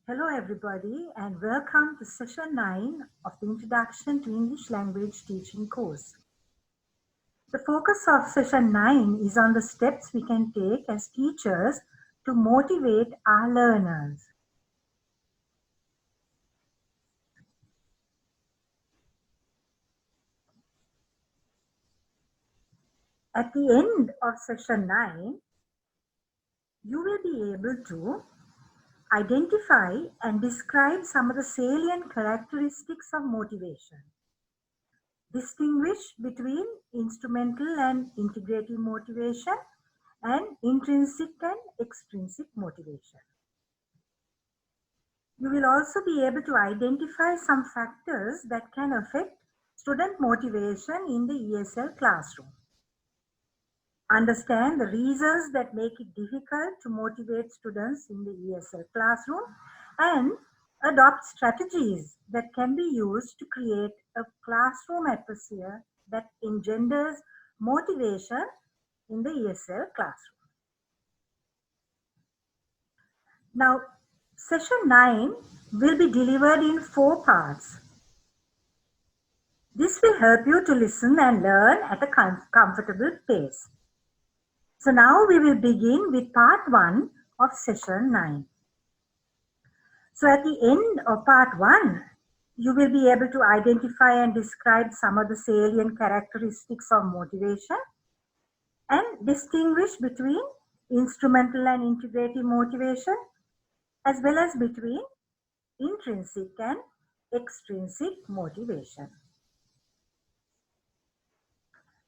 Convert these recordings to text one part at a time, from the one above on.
Hello, everybody, and welcome to session 9 of the Introduction to English Language Teaching course. The focus of session 9 is on the steps we can take as teachers to motivate our learners. At the end of session 9, you will be able to identify and describe some of the salient characteristics of motivation. Distinguish between instrumental and integrative motivation and intrinsic and extrinsic motivation. You will also be able to identify some factors that can affect student motivation in the ESL classroom. Understand the reasons that make it difficult to motivate students in the ESL classroom and adopt strategies that can be used to create a classroom atmosphere that engenders motivation in the ESL classroom. Now, session 9 will be delivered in 4 parts. This will help you to listen and learn at a comfortable pace. So now we will begin with part 1 of session 9. So at the end of part 1, you will be able to identify and describe some of the salient characteristics of motivation and distinguish between instrumental and integrative motivation as well as between intrinsic and extrinsic motivation.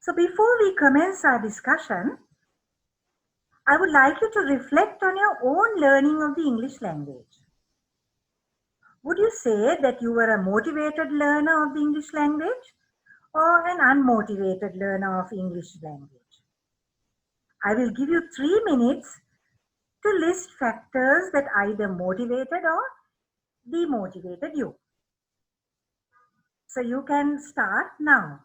So before we commence our discussion, I would like you to reflect on your own learning of the English language. Would you say that you were a motivated learner of the English language or an unmotivated learner of English language? I will give you 3 minutes to list factors that either motivated or demotivated you. So you can start now.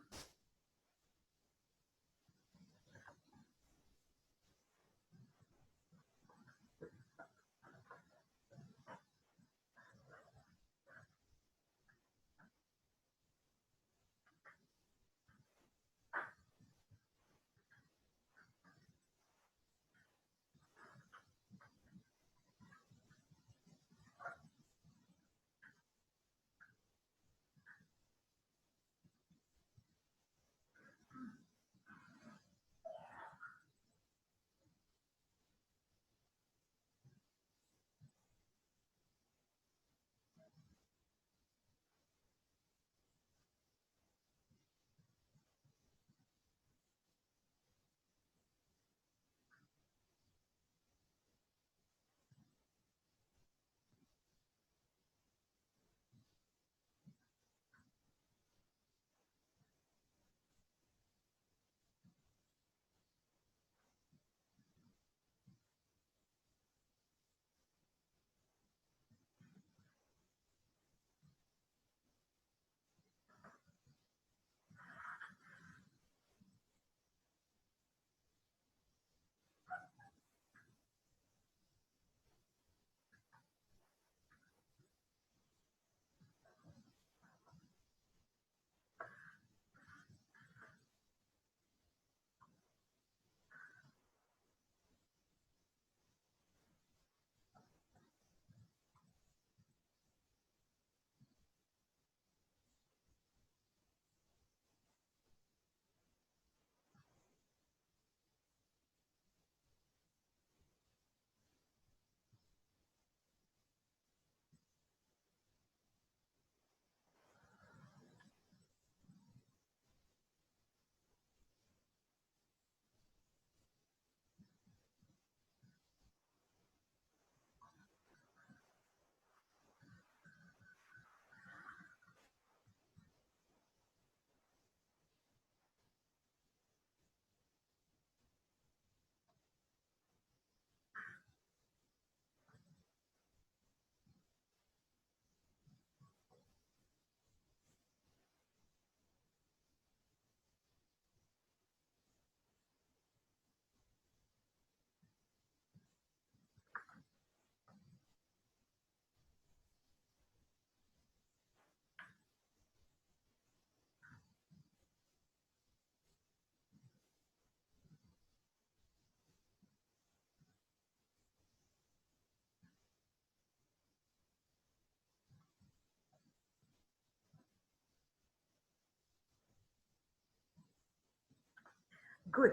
Good.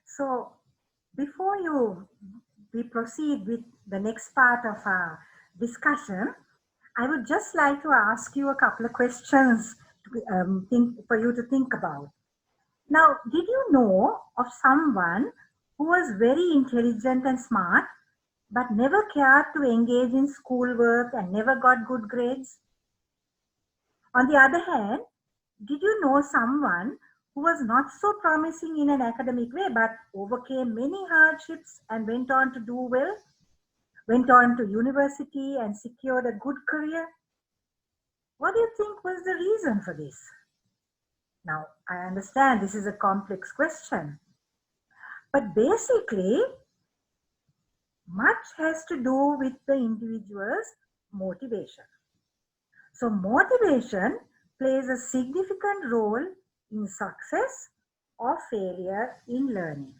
So before we proceed with the next part of our discussion, I would just like to ask you a couple of questions for you to think about. Now, did you know of someone who was very intelligent and smart, but never cared to engage in schoolwork and never got good grades? On the other hand, did you know someone who was not so promising in an academic way, but overcame many hardships and went on to do well, went on to university and secured a good career? What do you think was the reason for this? Now, I understand this is a complex question, but basically, much has to do with the individual's motivation. So, motivation plays a significant role in success or failure in learning.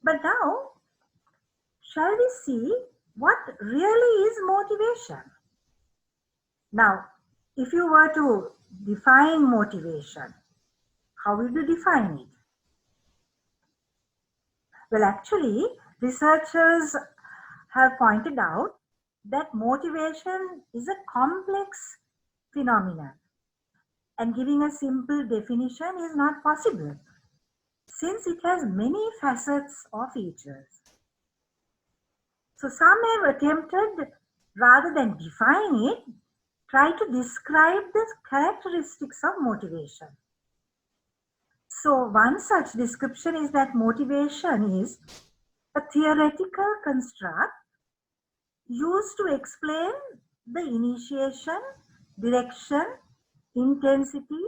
But now, shall we see what really is motivation? Now, if you were to define motivation, how would you define it? Well, actually, researchers have pointed out that motivation is a complex phenomenon, and giving a simple definition is not possible since it has many facets or features. So some have attempted, rather than define it, try to describe the characteristics of motivation. So one such description is that motivation is a theoretical construct used to explain the initiation, direction, intensity,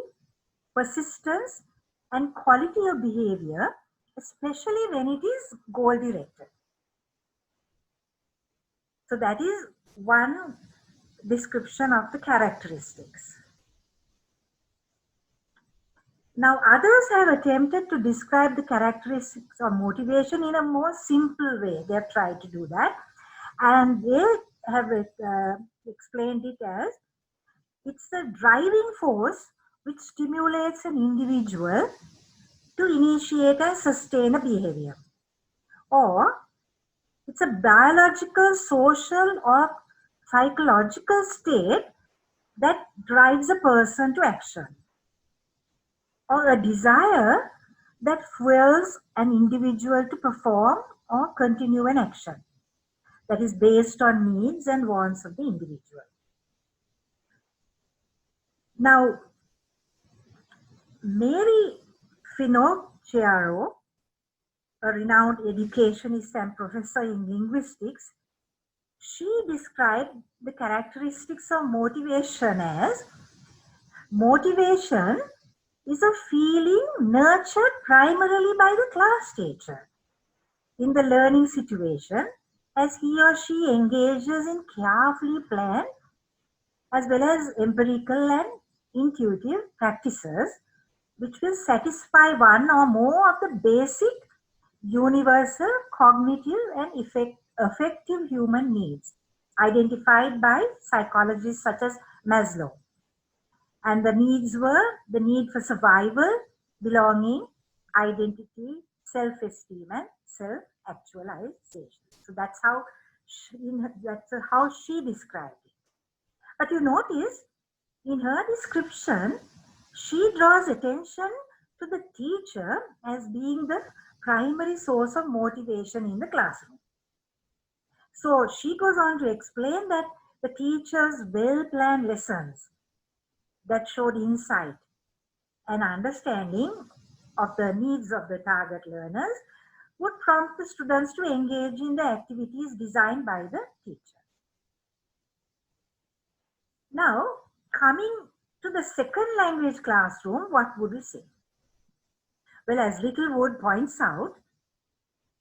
persistence, and quality of behavior, especially when it is goal-directed. So that is one description of the characteristics. Now, others have attempted to describe the characteristics of motivation in a more simple way. They have tried to do that. And they have explained it as it's a driving force which stimulates an individual to initiate and sustain a behavior. Or it's a biological, social, or psychological state that drives a person to action. Or a desire that fuels an individual to perform or continue an action that is based on needs and wants of the individual. Now, Mary Finocchiaro, a renowned educationist and professor in linguistics, she described the characteristics of motivation as motivation is a feeling nurtured primarily by the class teacher in the learning situation as he or she engages in carefully planned as well as empirical and intuitive practices which will satisfy one or more of the basic, universal, cognitive and effective human needs identified by psychologists such as Maslow. And the needs were the need for survival, belonging, identity, self-esteem, and self-actualization. So that's how she described it. But you notice, in her description, she draws attention to the teacher as being the primary source of motivation in the classroom. So she goes on to explain that the teacher's well-planned lessons that showed insight and understanding of the needs of the target learners would prompt the students to engage in the activities designed by the teacher. Now, coming to the second language classroom, what would we say? Well, as Littlewood points out,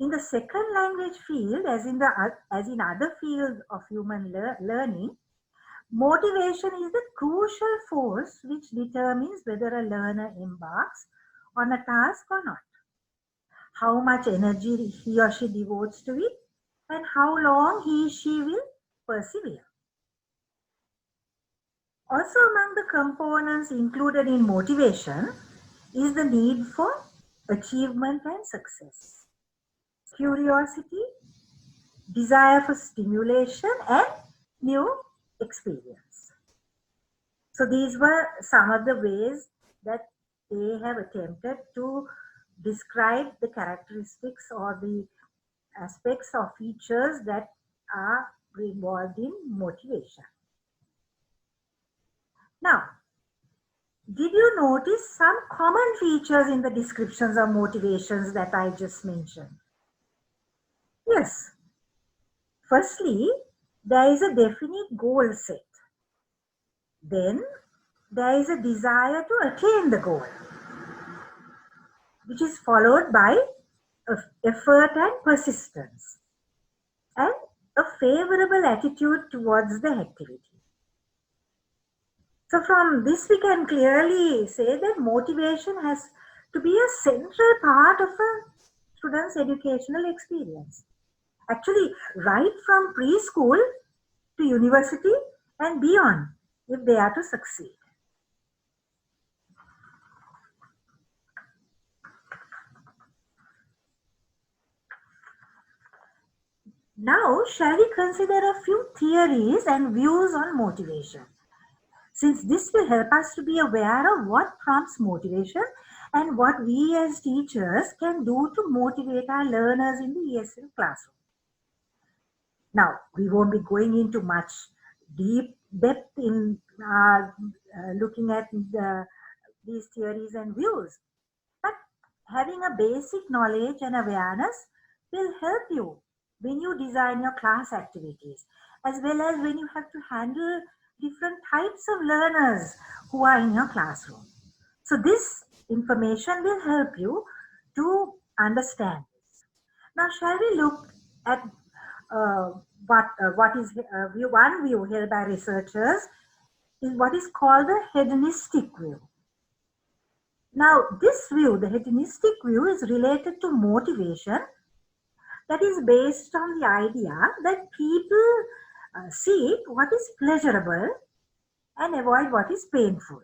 in the second language field, as in other fields of human learning, motivation is the crucial force which determines whether a learner embarks on a task or not, how much energy he or she devotes to it, and how long he or she will persevere. Also among the components included in motivation is the need for achievement and success, curiosity, desire for stimulation, and new experience. So these were some of the ways that they have attempted to describe the characteristics or the aspects or features that are involved in motivation. Now, did you notice some common features in the descriptions of motivations that I just mentioned? Yes. Firstly, there is a definite goal set. Then there is a desire to attain the goal, which is followed by effort and persistence, and a favorable attitude towards the activity. So from this we can clearly say that motivation has to be a central part of a student's educational experience. Actually, right from preschool to university and beyond, if they are to succeed. Now, shall we consider a few theories and views on motivation? Since this will help us to be aware of what prompts motivation and what we as teachers can do to motivate our learners in the ESL classroom. Now, we won't be going into much deep depth in looking at these theories and views, but having a basic knowledge and awareness will help you when you design your class activities, as well as when you have to handle different types of learners who are in your classroom. So this information will help you to understand this. Now, shall we look at uh, what is one view held by researchers is what is called the hedonistic view. Now, this view, the hedonistic view, is related to motivation that is based on the idea that people seek what is pleasurable and avoid what is painful.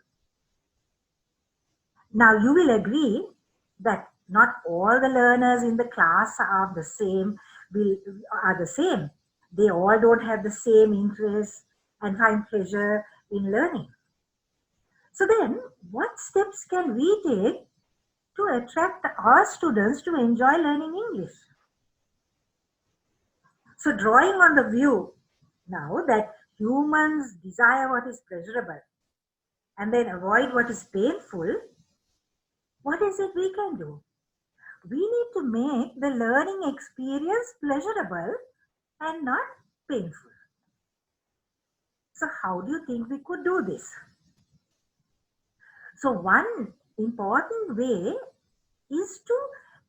Now, you will agree that not all the learners in the class are the same. They all don't have the same interests and find pleasure in learning. So then, what steps can we take to attract our students to enjoy learning English? So drawing on the view now that humans desire what is pleasurable and then avoid what is painful, what is it we can do? We need to make the learning experience pleasurable and not painful. So how do you think we could do this? So one important way is to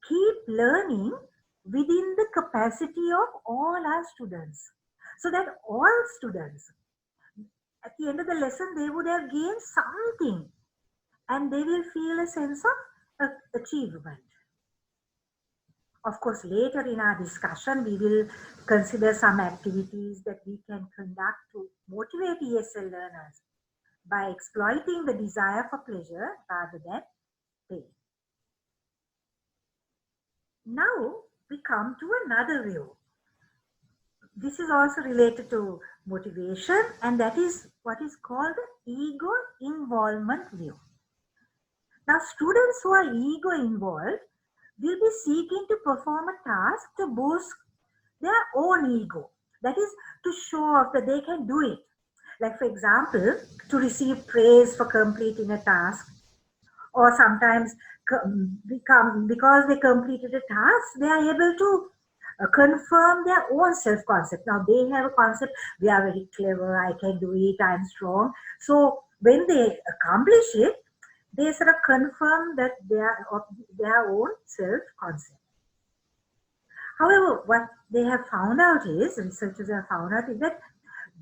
keep learning within the capacity of all our students, so that all students at the end of the lesson they would have gained something and they will feel a sense of achievement. Of course, later in our discussion we will consider some activities that we can conduct to motivate ESL learners by exploiting the desire for pleasure rather than pain. Now we come to another view. This is also related to motivation, and that is what is called the ego involvement view. Now, students who are ego involved will be seeking to perform a task to boost their own ego. That is, to show off that they can do it. Like, for example, to receive praise for completing a task, or sometimes because they completed a task, they are able to confirm their own self-concept. Now they have a concept, we are very clever, I can do it, I'm strong. So when they accomplish it, they sort of confirm that they are of their own self-concept. However, what they have found out is, researchers have found out is that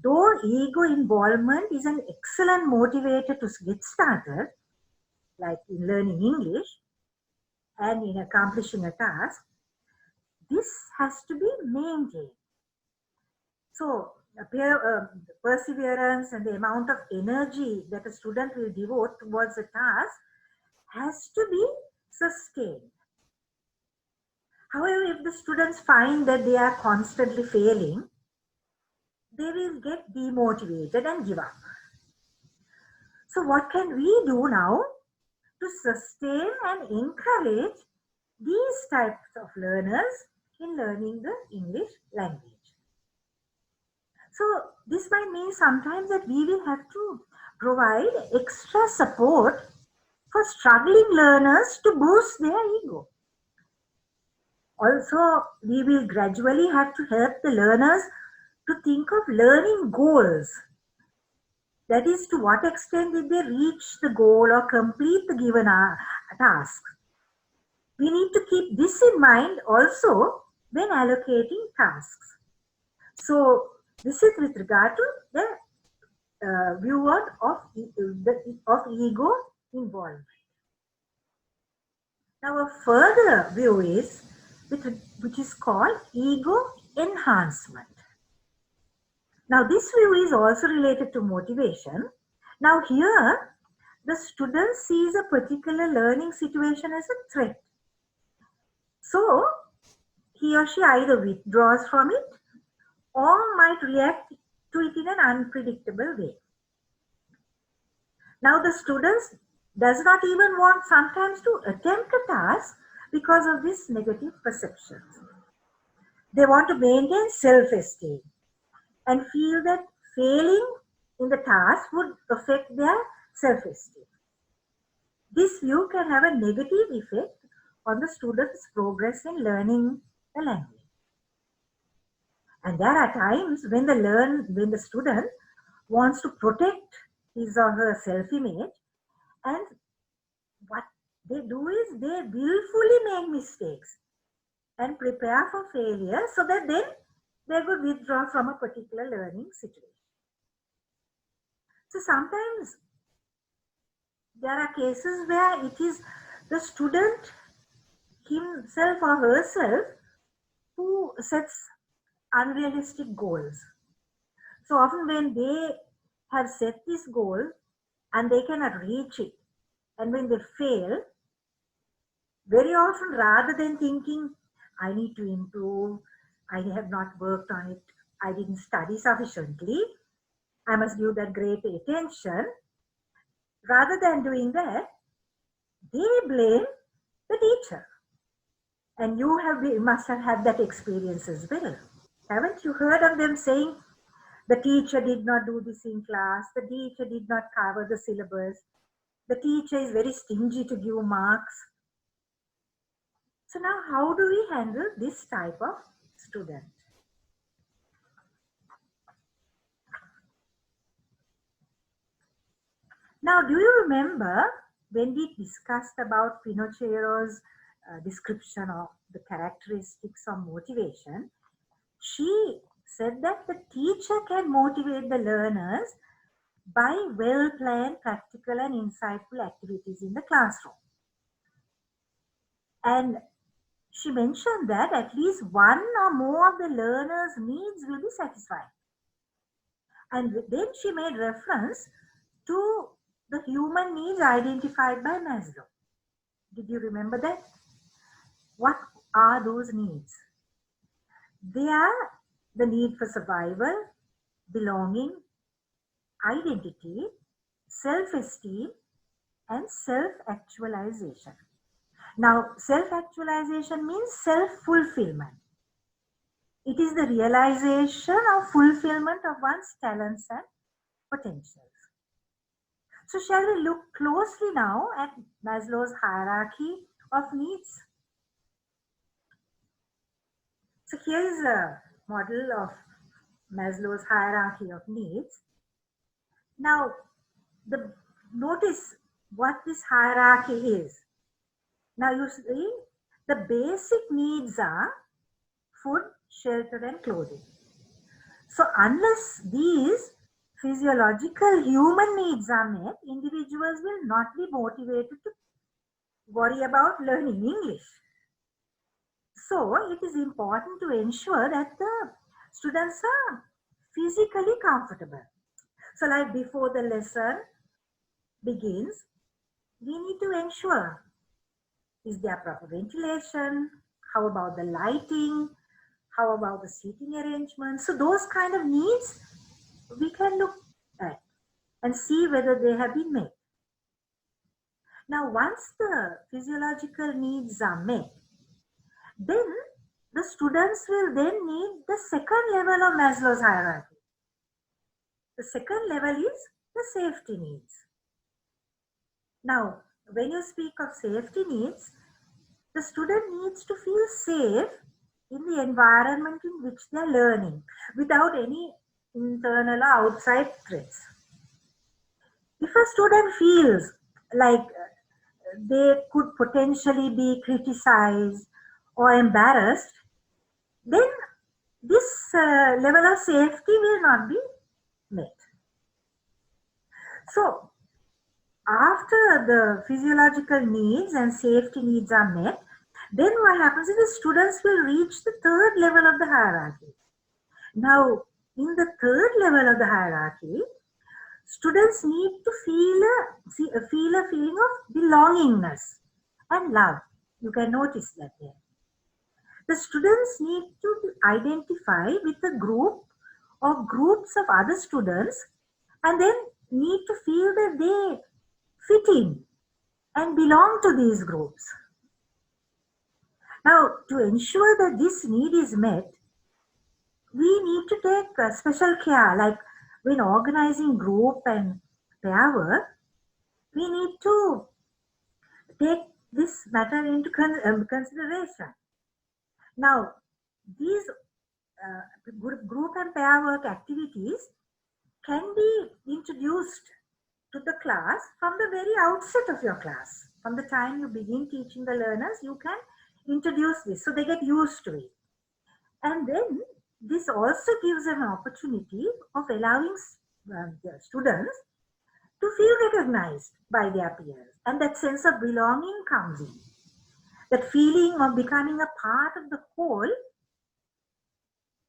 though ego involvement is an excellent motivator to get started, like in learning English and in accomplishing a task, this has to be maintained. So, perseverance and the amount of energy that a student will devote towards a task has to be sustained. However, if the students find that they are constantly failing, they will get demotivated and give up. So what can we do now to sustain and encourage these types of learners in learning the English language? So this might mean sometimes that we will have to provide extra support for struggling learners to boost their ego. Also, we will gradually have to help the learners to think of learning goals. That is, to what extent did they reach the goal or complete the given task. We need to keep this in mind also when allocating tasks. So this is with regard to the view of ego involvement. Now a further view is which is called ego enhancement. Now this view is also related to motivation. Now here the student sees a particular learning situation as a threat. So he or she either withdraws from it or might react to it in an unpredictable way. Now the students does not even want sometimes to attempt a task because of this negative perception. They want to maintain self-esteem and feel that failing in the task would affect their self-esteem. This view can have a negative effect on the student's progress in learning the language. And there are times when the student wants to protect his or her self-image, and what they do is they willfully make mistakes and prepare for failure so that then they would withdraw from a particular learning situation. So sometimes there are cases where it is the student himself or herself who sets unrealistic goals. So often when they have set this goal and they cannot reach it, and when they fail, very often rather than thinking, I need to improve, I have not worked on it, I didn't study sufficiently, I must give that great attention, rather than doing that, they blame the teacher. And you must have had that experience as well. Haven't you heard of them saying, the teacher did not do this in class, the teacher did not cover the syllabus, the teacher is very stingy to give marks. So now how do we handle this type of student? Now, do you remember when we discussed about Pinochero's description of the characteristics of motivation? She said that the teacher can motivate the learners by well-planned, practical and insightful activities in the classroom. And she mentioned that at least one or more of the learners' needs will be satisfied. And then she made reference to the human needs identified by Maslow. Did you remember that? What are those needs? They are the need for survival, belonging, identity, self-esteem, and self-actualization. Now, self-actualization means self-fulfillment. It is the realization or fulfillment of one's talents and potentials. So shall we look closely now at Maslow's hierarchy of needs? So here is a model of Maslow's hierarchy of needs. Now, notice what this hierarchy is. Now you see, the basic needs are food, shelter, and clothing. So unless these physiological human needs are met, individuals will not be motivated to worry about learning English. So it is important to ensure that the students are physically comfortable. So like before the lesson begins, we need to ensure, is there proper ventilation? How about the lighting? How about the seating arrangements? So those kind of needs we can look at and see whether they have been met. Now, once the physiological needs are met, then the students will then need the second level of Maslow's hierarchy. The second level is the safety needs. Now, when you speak of safety needs, the student needs to feel safe in the environment in which they are learning without any internal or outside threats. If a student feels like they could potentially be criticized or embarrassed, then this level of safety will not be met. So, after the physiological needs and safety needs are met, then what happens is the students will reach the third level of the hierarchy. Now, in the third level of the hierarchy, students need to feel a feeling of belongingness and love. You can notice that there. The students need to identify with a group or groups of other students and then need to feel that they fit in and belong to these groups. Now, to ensure that this need is met, we need to take special care, like when organizing group and pair work, we need to take this matter into consideration. Now, these group and pair work activities can be introduced to the class from the very outset of your class. From the time you begin teaching the learners, you can introduce this so they get used to it. And then this also gives them an opportunity of allowing the students to feel recognized by their peers. And that sense of belonging comes in. That feeling of becoming a part of the whole,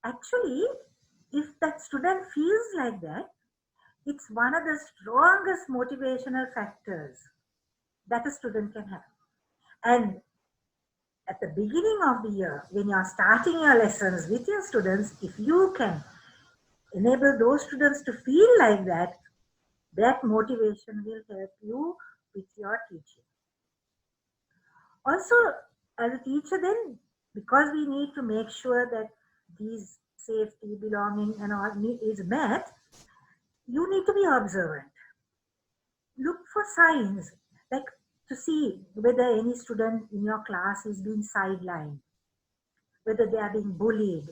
actually, if that student feels like that, it's one of the strongest motivational factors that a student can have. And at the beginning of the year, when you are starting your lessons with your students, if you can enable those students to feel like that, that motivation will help you with your teaching. Also, as a teacher then, because we need to make sure that these safety, belonging and all is met, you need to be observant. Look for signs, like to see whether any student in your class is being sidelined, whether they are being bullied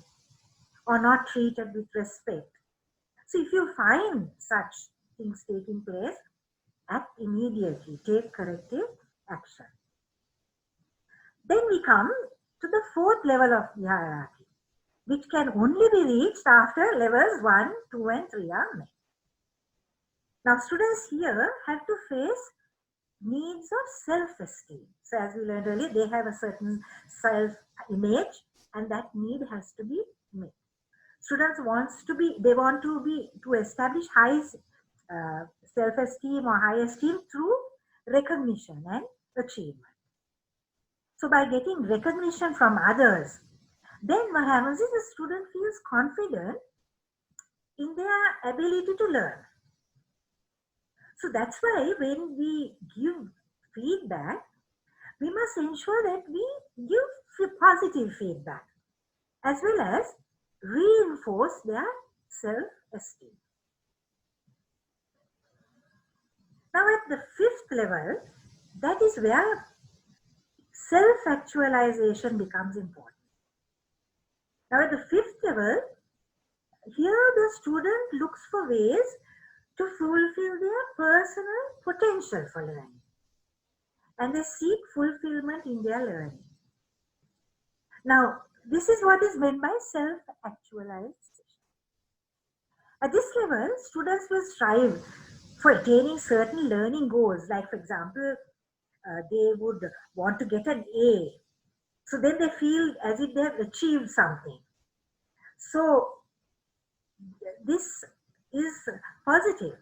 or not treated with respect. So if you find such things taking place, act immediately, take corrective action. Then we come to the fourth level of the hierarchy, which can only be reached after levels 1, 2 and 3 are met. Now students here have to face needs of self-esteem. So as we learned earlier, they have a certain self-image and that need has to be met. Students want to establish high self-esteem or high esteem through recognition and achievement. So by getting recognition from others, then what happens is the student feels confident in their ability to learn. So that's why when we give feedback, we must ensure that we give positive feedback as well as reinforce their self-esteem. Now at the fifth level, that is where self-actualization becomes important. Now at the fifth level, here the student looks for ways to fulfill their personal potential for learning. And they seek fulfillment in their learning. Now, this is what is meant by self-actualization. At this level, students will strive for attaining certain learning goals. Like, for example, they would want to get an A. So then they feel as if they have achieved something. So this is positive.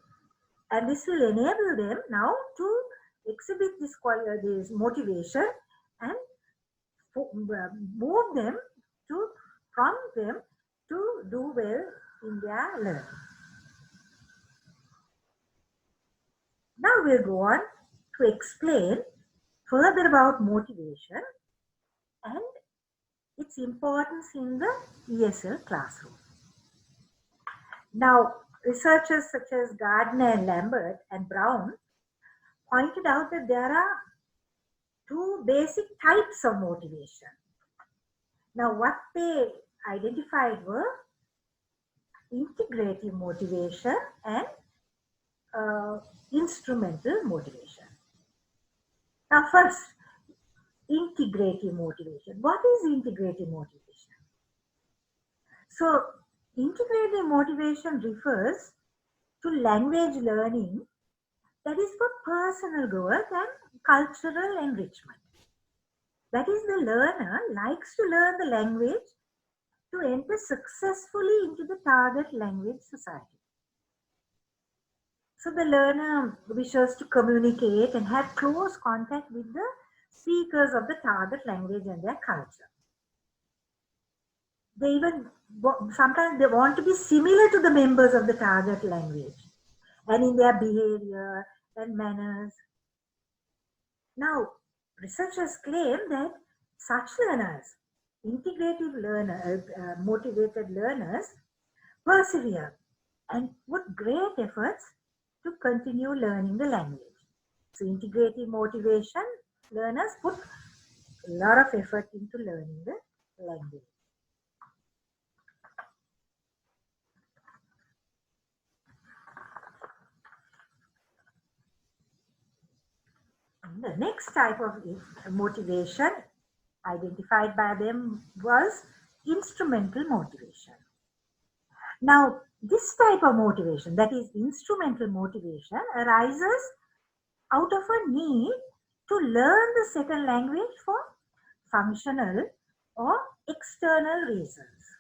And this will enable them now to exhibit this motivation and move them to prompt them to do well in their learning. Now we'll go on to explain further about motivation and its importance in the ESL classroom. Now, researchers such as Gardner and Lambert and Brown pointed out that there are two basic types of motivation. Now, what they identified were integrative motivation and instrumental motivation. Now, first, integrative motivation. What is integrative motivation? So, integrative motivation refers to language learning that is for personal growth and cultural enrichment. That is, the learner likes to learn the language to enter successfully into the target language society. So the learner wishes to communicate and have close contact with the speakers of the target language and their culture. They even, sometimes they want to be similar to the members of the target language and in their behavior and manners. Now, researchers claim that such learners, integrative motivated learners, persevere and put great efforts to continue learning the language. So, integrative motivation learners put a lot of effort into learning the language. The next type of motivation identified by them was instrumental motivation. Now, this type of motivation, that is instrumental motivation, arises out of a need to learn the second language for functional or external reasons.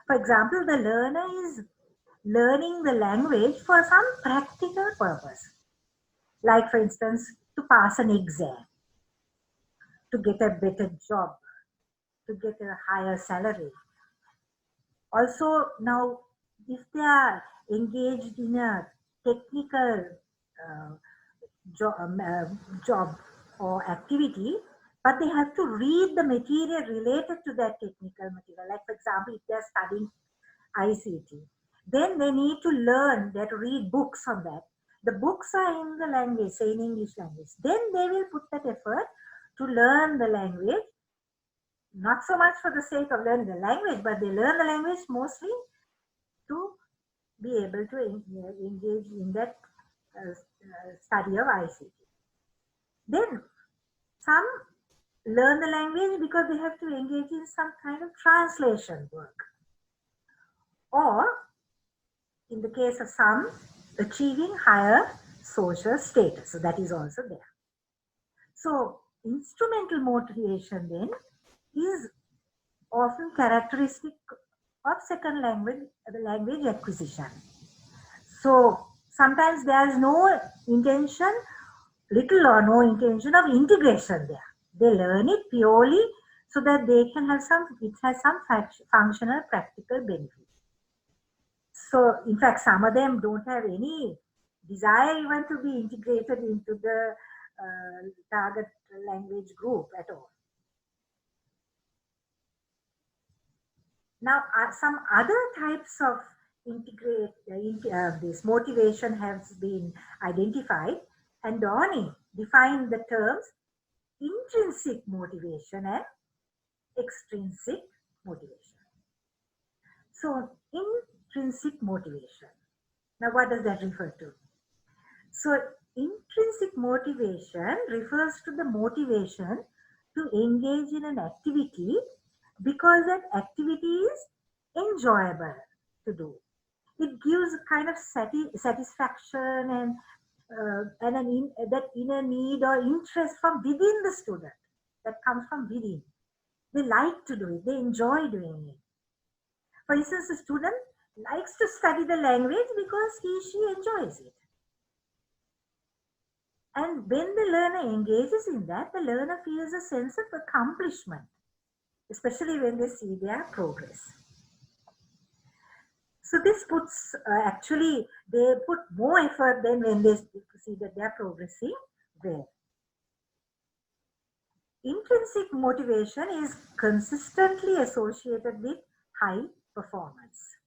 For example, the learner is learning the language for some practical purpose, like for instance, to pass an exam, to get a better job, to get a higher salary. Also, now, if they are engaged in a technical job or activity, but they have to read the material related to that technical material. Like, for example, if they are studying ICT, then they need to learn, they have to read books on that. The books are in the language, say in English language. Then they will put that effort to learn the language, not so much for the sake of learning the language, but they learn the language mostly to be able to engage in that study of ICT. Then some learn the language because they have to engage in some kind of translation work. Or, in the case of some, achieving higher social status. So that is also there. So instrumental motivation then is often characteristic of second language, the language acquisition. So sometimes there is no intention, little or no intention of integration there. They learn it purely so that they can have it has some functional practical benefit. So in fact, some of them don't have any desire even to be integrated into the target language group at all. Now, some other types of this motivation has been identified, and Dorney defined the terms intrinsic motivation and extrinsic motivation. So, intrinsic motivation. Now, what does that refer to? So, intrinsic motivation refers to the motivation to engage in an activity because that activity is enjoyable to do. It gives a kind of satisfaction and that inner need or interest from within the student, that comes from within. They like to do it, they enjoy doing it. For instance, a student likes to study the language because he/she enjoys it. And when the learner engages in that, the learner feels a sense of accomplishment, especially when they see their progress. So this puts, actually, they put more effort than when they see that they are progressing well. Intrinsic motivation is consistently associated with high performance.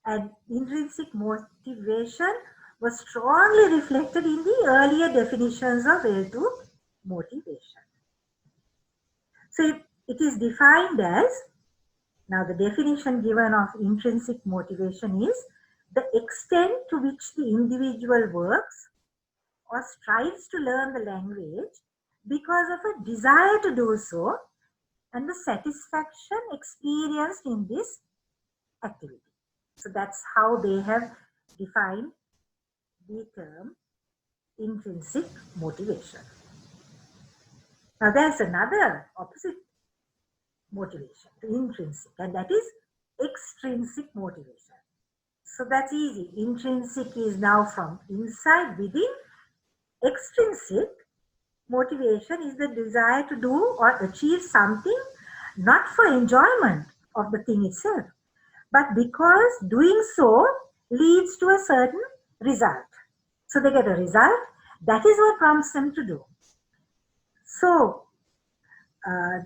And intrinsic motivation was strongly reflected in the earlier definitions of L2 motivation. So it is defined as, now the definition given of intrinsic motivation is the extent to which the individual works or strives to learn the language because of a desire to do so and the satisfaction experienced in this activity. So that's how they have defined the term intrinsic motivation. Now there's another opposite motivation to intrinsic, and that is extrinsic motivation. So that's easy. Intrinsic is now from inside, within. Extrinsic motivation is the desire to do or achieve something not for enjoyment of the thing itself, but because doing so leads to a certain result. So they get a result, that is what prompts them to do. So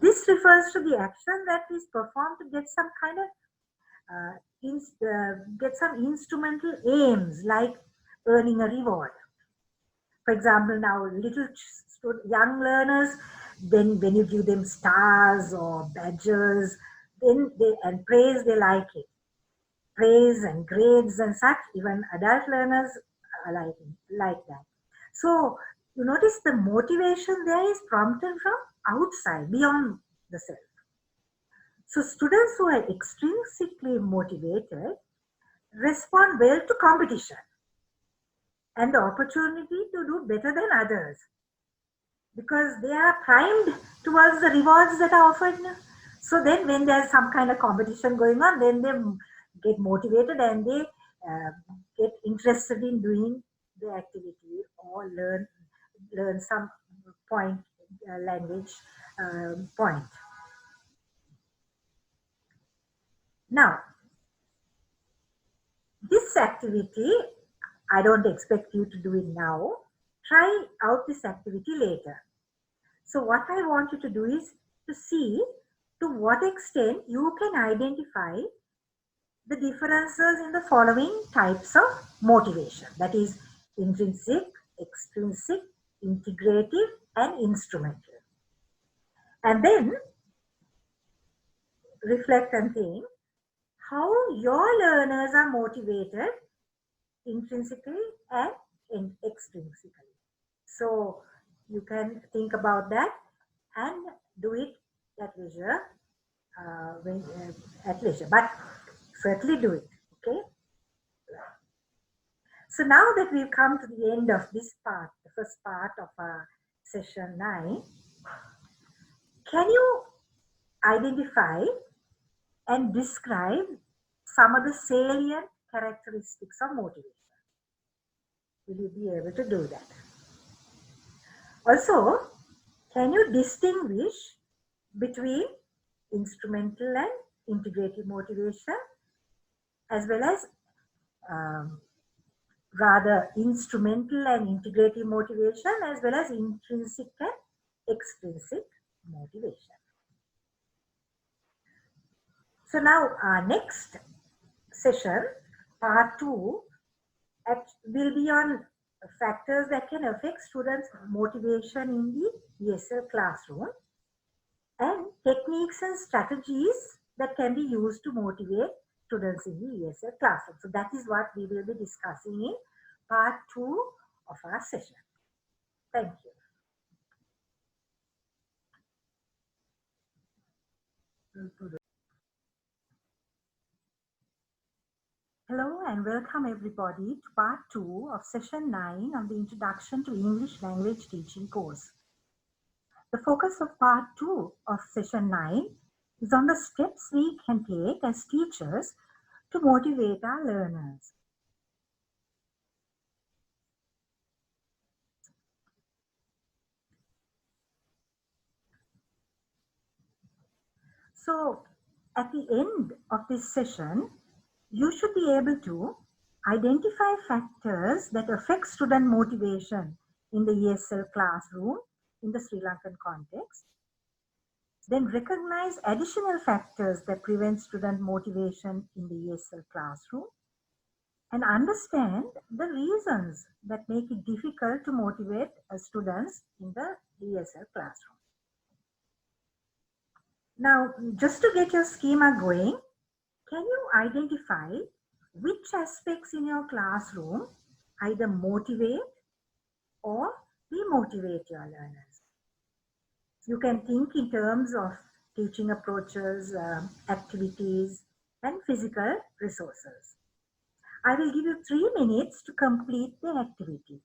this refers to the action that is performed to get some kind of get some instrumental aims like earning a reward. For example, now little young learners, then when you give them stars or badges, then and praise, they like it. Praise and grades and such, even adult learners are like that. So you notice the motivation there is prompted from outside, beyond the self. So students who are extrinsically motivated respond well to competition and the opportunity to do better than others because they are primed towards the rewards that are offered. So then when there's some kind of competition going on, then they get motivated and they get interested in doing the activity or learn some point language point. Now, this activity, I don't expect you to do it now. Try out this activity later. So what I want you to do is to see to what extent you can identify the differences in the following types of motivation. That is intrinsic, extrinsic, integrative, and instrumental. And then reflect and think how your learners are motivated intrinsically and extrinsically. So you can think about that and do it at leisure, at leisure, but certainly do it. Okay. So now that we've come to the end of this part, the first part of our session 9, can you identify and describe some of the salient characteristics of motivation? Will you be able to do that? Also, can you distinguish between instrumental and integrative motivation, as well as rather instrumental and integrative motivation, as well as intrinsic and extrinsic motivation? So now our next session, part 2, will be on factors that can affect students' motivation in the ESL classroom and techniques and strategies that can be used to motivate students in the ESL classroom. So that is what we will be discussing in part 2 of our session. Thank you. Hello and welcome everybody to part 2 of session 9 of the Introduction to English Language Teaching course. The focus of part 2 of session 9 is on the steps we can take as teachers to motivate our learners. So at the end of this session, you should be able to identify factors that affect student motivation in the ESL classroom in the Sri Lankan context. Then recognize additional factors that prevent student motivation in the ESL classroom, and understand the reasons that make it difficult to motivate students in the ESL classroom. Now, just to get your schema going, can you identify which aspects in your classroom either motivate or demotivate your learners? You can think in terms of teaching approaches, activities, and physical resources. I will give you 3 minutes to complete the activity.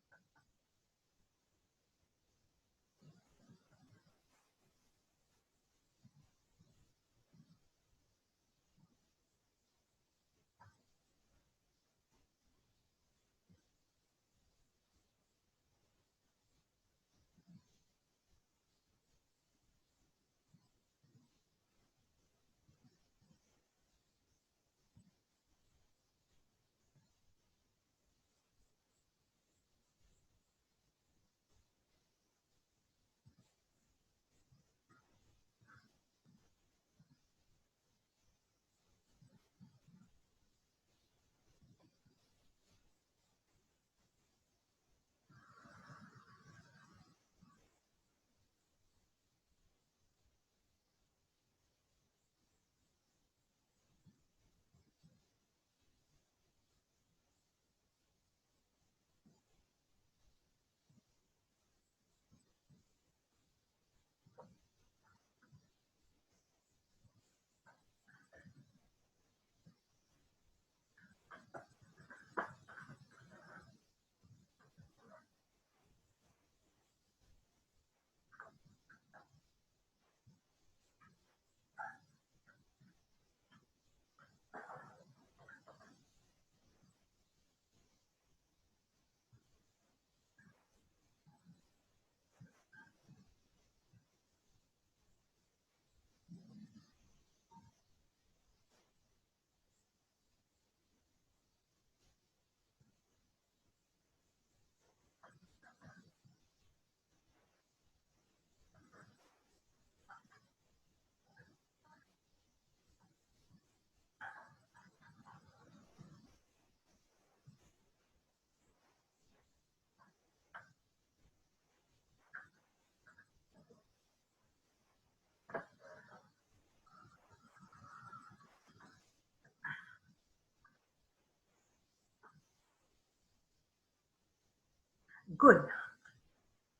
Good.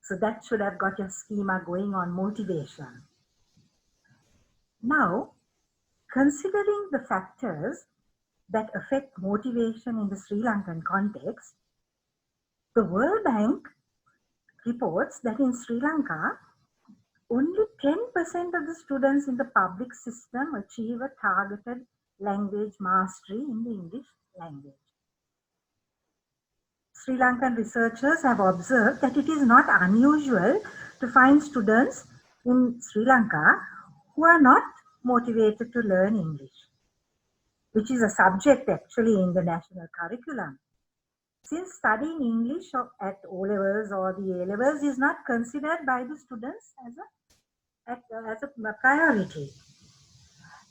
So that should have got your schema going on motivation. Now, considering the factors that affect motivation in the Sri Lankan context, the World Bank reports that in Sri Lanka, only 10% of the students in the public system achieve a targeted language mastery in the English language. Sri Lankan researchers have observed that it is not unusual to find students in Sri Lanka who are not motivated to learn English, which is a subject actually in the national curriculum. Since studying English at O levels or the A levels is not considered by the students as a priority.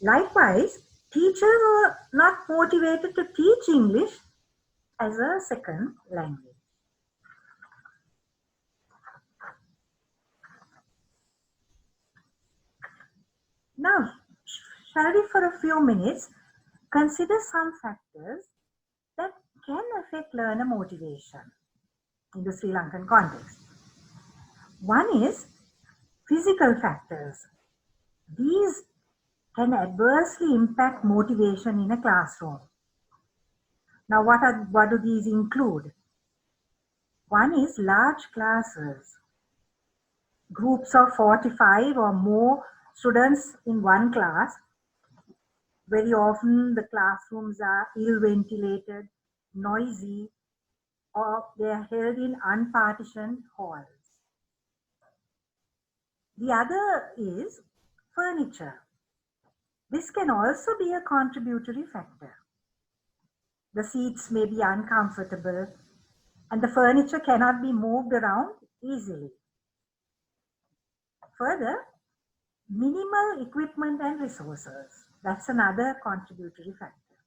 Likewise, teachers are not motivated to teach English as a second language. Now, shall we for a few minutes consider some factors that can affect learner motivation in the Sri Lankan context? One is physical factors. These can adversely impact motivation in a classroom. Now, what do these include? One is large classes. Groups of 45 or more students in one class. Very often the classrooms are ill-ventilated, noisy, or they are held in unpartitioned halls. The other is furniture. This can also be a contributory factor. The seats may be uncomfortable and the furniture cannot be moved around easily. Further, minimal equipment and resources. That's another contributory factor.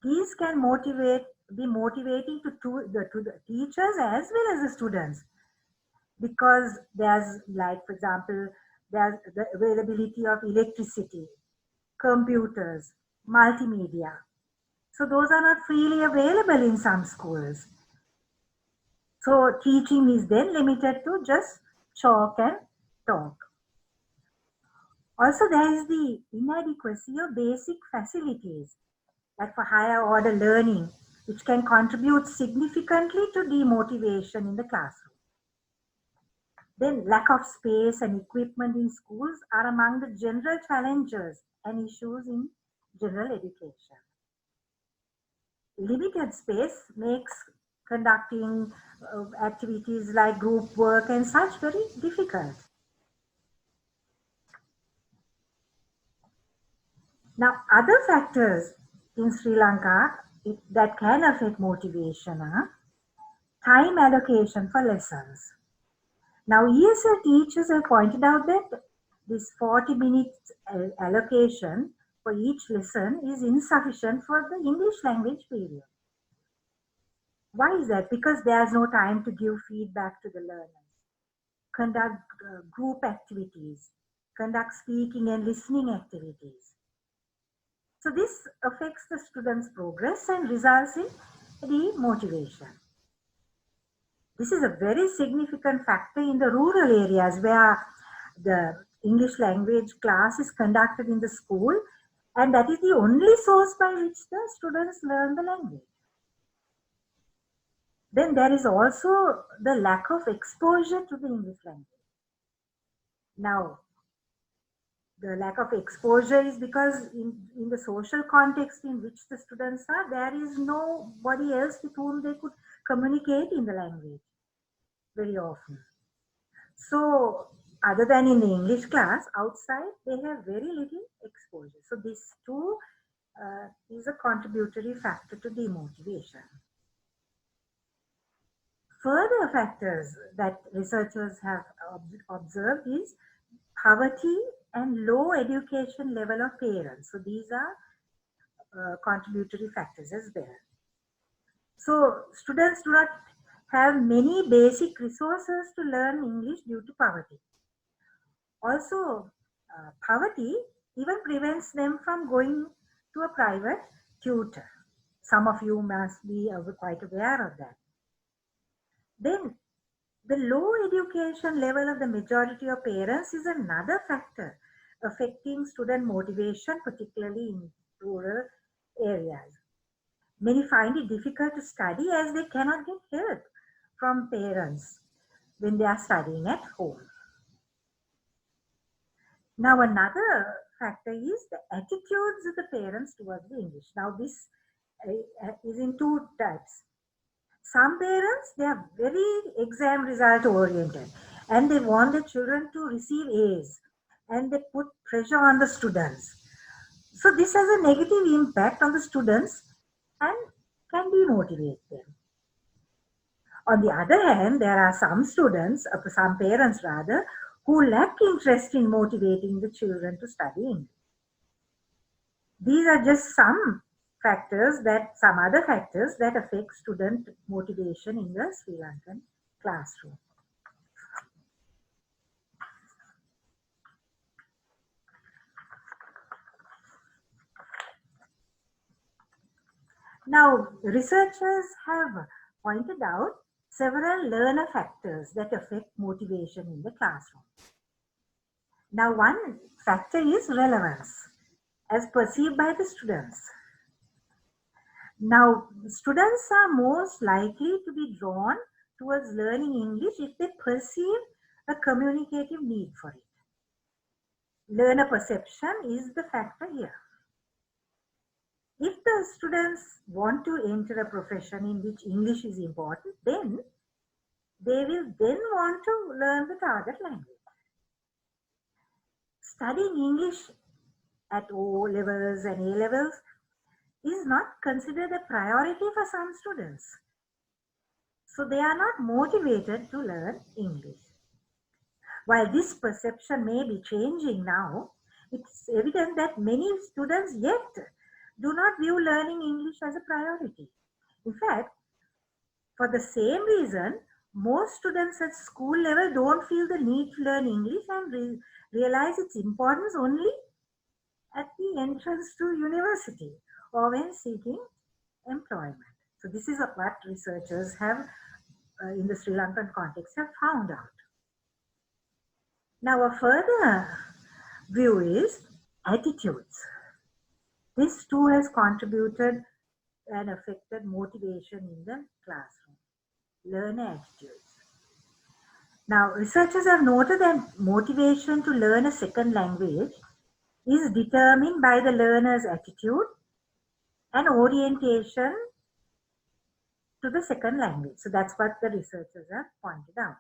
These can be motivating to the teachers as well as the students, because there's, like, for example, there's the availability of electricity, computers, multimedia. So those are not freely available in some schools. So teaching is then limited to just chalk and talk. Also, there is the inadequacy of basic facilities, like for higher order learning, which can contribute significantly to demotivation in the classroom. Then lack of space and equipment in schools are among the general challenges and issues in general education. Limited space makes conducting activities like group work and such very difficult. Now, other factors in Sri Lanka that can affect motivation are time allocation for lessons. Now, ESL teachers have pointed out that this 40 minutes allocation for each lesson is insufficient for the English language period. Why is that? Because there's no time to give feedback to the learners, conduct group activities, conduct speaking and listening activities. So this affects the students' progress and results in demotivation. This is a very significant factor in the rural areas where the English language class is conducted in the school, and that is the only source by which the students learn the language. Then there is also the lack of exposure to the English language. Now, the lack of exposure is because in the social context in which the students are, there is nobody else with whom they could communicate in the language very often. So, other than in the English class, outside they have very little exposure. So, this too is a contributory factor to demotivation. Further factors that researchers have observed is poverty and low education level of parents. So these are contributory factors as well. So students do not have many basic resources to learn English due to poverty. Also, poverty even prevents them from going to a private tutor. Some of you must be quite aware of that. Then the low education level of the majority of parents is another factor affecting student motivation, particularly in rural areas. Many find it difficult to study as they cannot get help from parents when they are studying at home. Now, another factor is the attitudes of the parents towards the English. Now, this is in two types. Some parents, they are very exam result oriented and they want their children to receive A's and they put pressure on the students. So this has a negative impact on the students and can demotivate them. On the other hand, there are some students, some parents rather, who lack interest in motivating the children to study English. These are just some other factors that affect student motivation in the Sri Lankan classroom. Now, researchers have pointed out several learner factors that affect motivation in the classroom. Now, one factor is relevance as perceived by the students. Now, students are most likely to be drawn towards learning English if they perceive a communicative need for it. Learner perception is the factor here. If the students want to enter a profession in which English is important, then they will then want to learn the target language. Studying English at O levels and A levels is not considered a priority for some students. So they are not motivated to learn English. While this perception may be changing now, it's evident that many students yet do not view learning English as a priority. In fact, for the same reason, most students at school level don't feel the need to learn English and realize its importance only at the entrance to university or when seeking employment. So this is what researchers have in the Sri Lankan context have found out. Now a further view is attitudes. This too has contributed and affected motivation in the classroom. Learner attitudes. Now, researchers have noted that motivation to learn a second language is determined by the learner's attitude and orientation to the second language. So that's what the researchers have pointed out.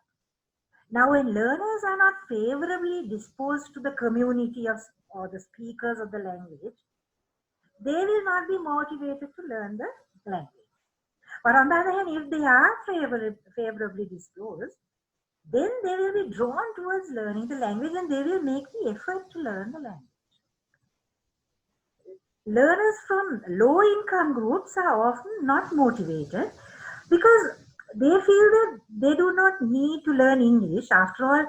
Now, when learners are not favorably disposed to the community of or the speakers of the language, they will not be motivated to learn the language. But on the other hand, if they are favorably disposed, then they will be drawn towards learning the language and they will make the effort to learn the language. Learners from low-income groups are often not motivated because they feel that they do not need to learn English. After all,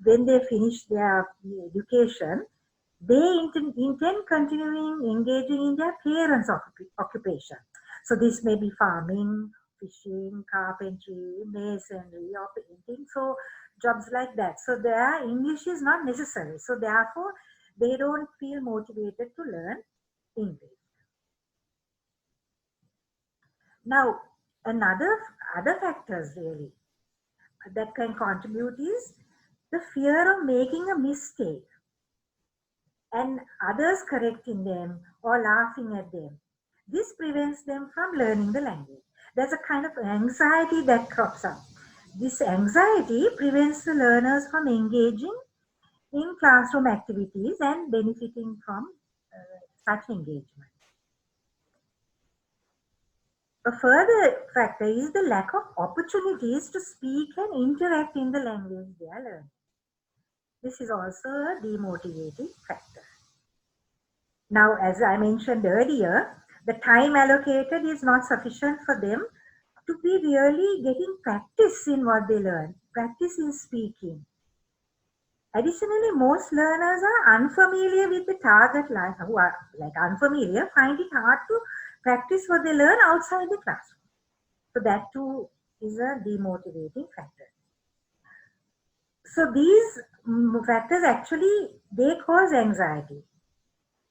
when they finish their education, they intend continuing engaging in their parents' occupation. So this may be farming, fishing, carpentry, masonry, or painting. So jobs like that. So their English is not necessary. So therefore, they don't feel motivated to learn English. Now, other factors really that can contribute is the fear of making a mistake and others correcting them or laughing at them. This prevents them from learning the language. There's a kind of anxiety that crops up. This anxiety prevents the learners from engaging in classroom activities and benefiting from such engagement. A further factor is the lack of opportunities to speak and interact in the language they are learning. This is also a demotivating factor. Now, as I mentioned earlier, the time allocated is not sufficient for them to be really getting practice in what they learn, practice in speaking. Additionally, most learners are unfamiliar with the target line, who are like unfamiliar, find it hard to practice what they learn outside the classroom. So that too is a demotivating factor. So these factors actually, they cause anxiety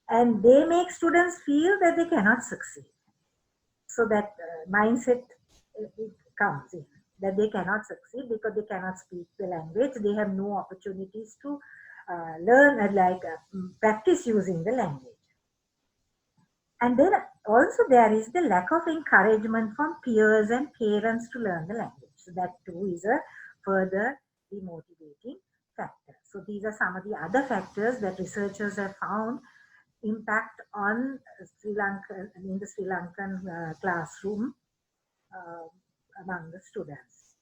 and they make students feel that they cannot succeed. So that mindset it comes in, that they cannot succeed because they cannot speak the language. They have no opportunities to learn practice using the language. And then also there is the lack of encouragement from peers and parents to learn the language. So that too is a further demotivating factor. So these are some of the other factors that researchers have found impact on Sri Lankan in the Sri Lankan classroom among the students.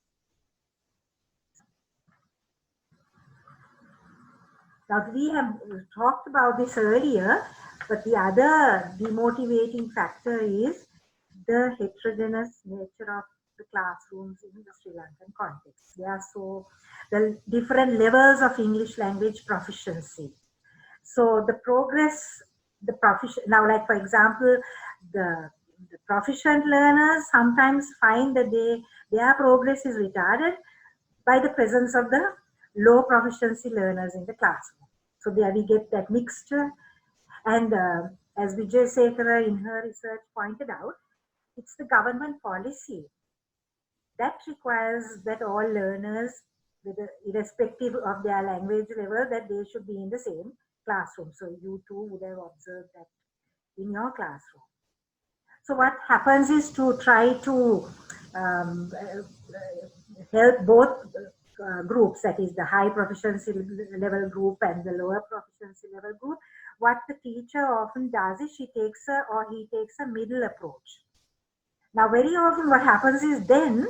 Now we have talked about this earlier, but the other demotivating factor is the heterogeneous nature of the classrooms in the Sri Lankan context. There are the different levels of English language proficiency. So the progress, the proficient, now like for example, the proficient learners sometimes find that their progress is retarded by the presence of the low proficiency learners in the classroom. So there we get that mixture. And as Vijay Sekhara in her research pointed out, it's the government policy that requires that all learners, irrespective of their language level, that they should be in the same classroom. So you too would have observed that in your classroom. So what happens is to try to help both groups, that is the high proficiency level group and the lower proficiency level group, what the teacher often does is he takes a middle approach. Now, very often what happens is then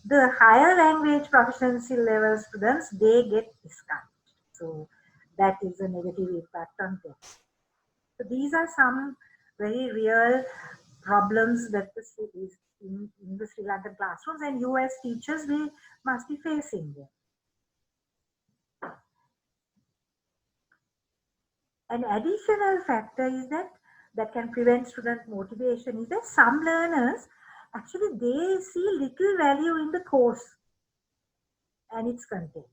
the higher language proficiency level students, they get discouraged. So that is a negative impact on them. So these are some very real problems that is in the Sri Lankan classrooms, and you as teachers, we must be facing them. An additional factor is that can prevent student motivation is that some learners actually they see little value in the course and its content.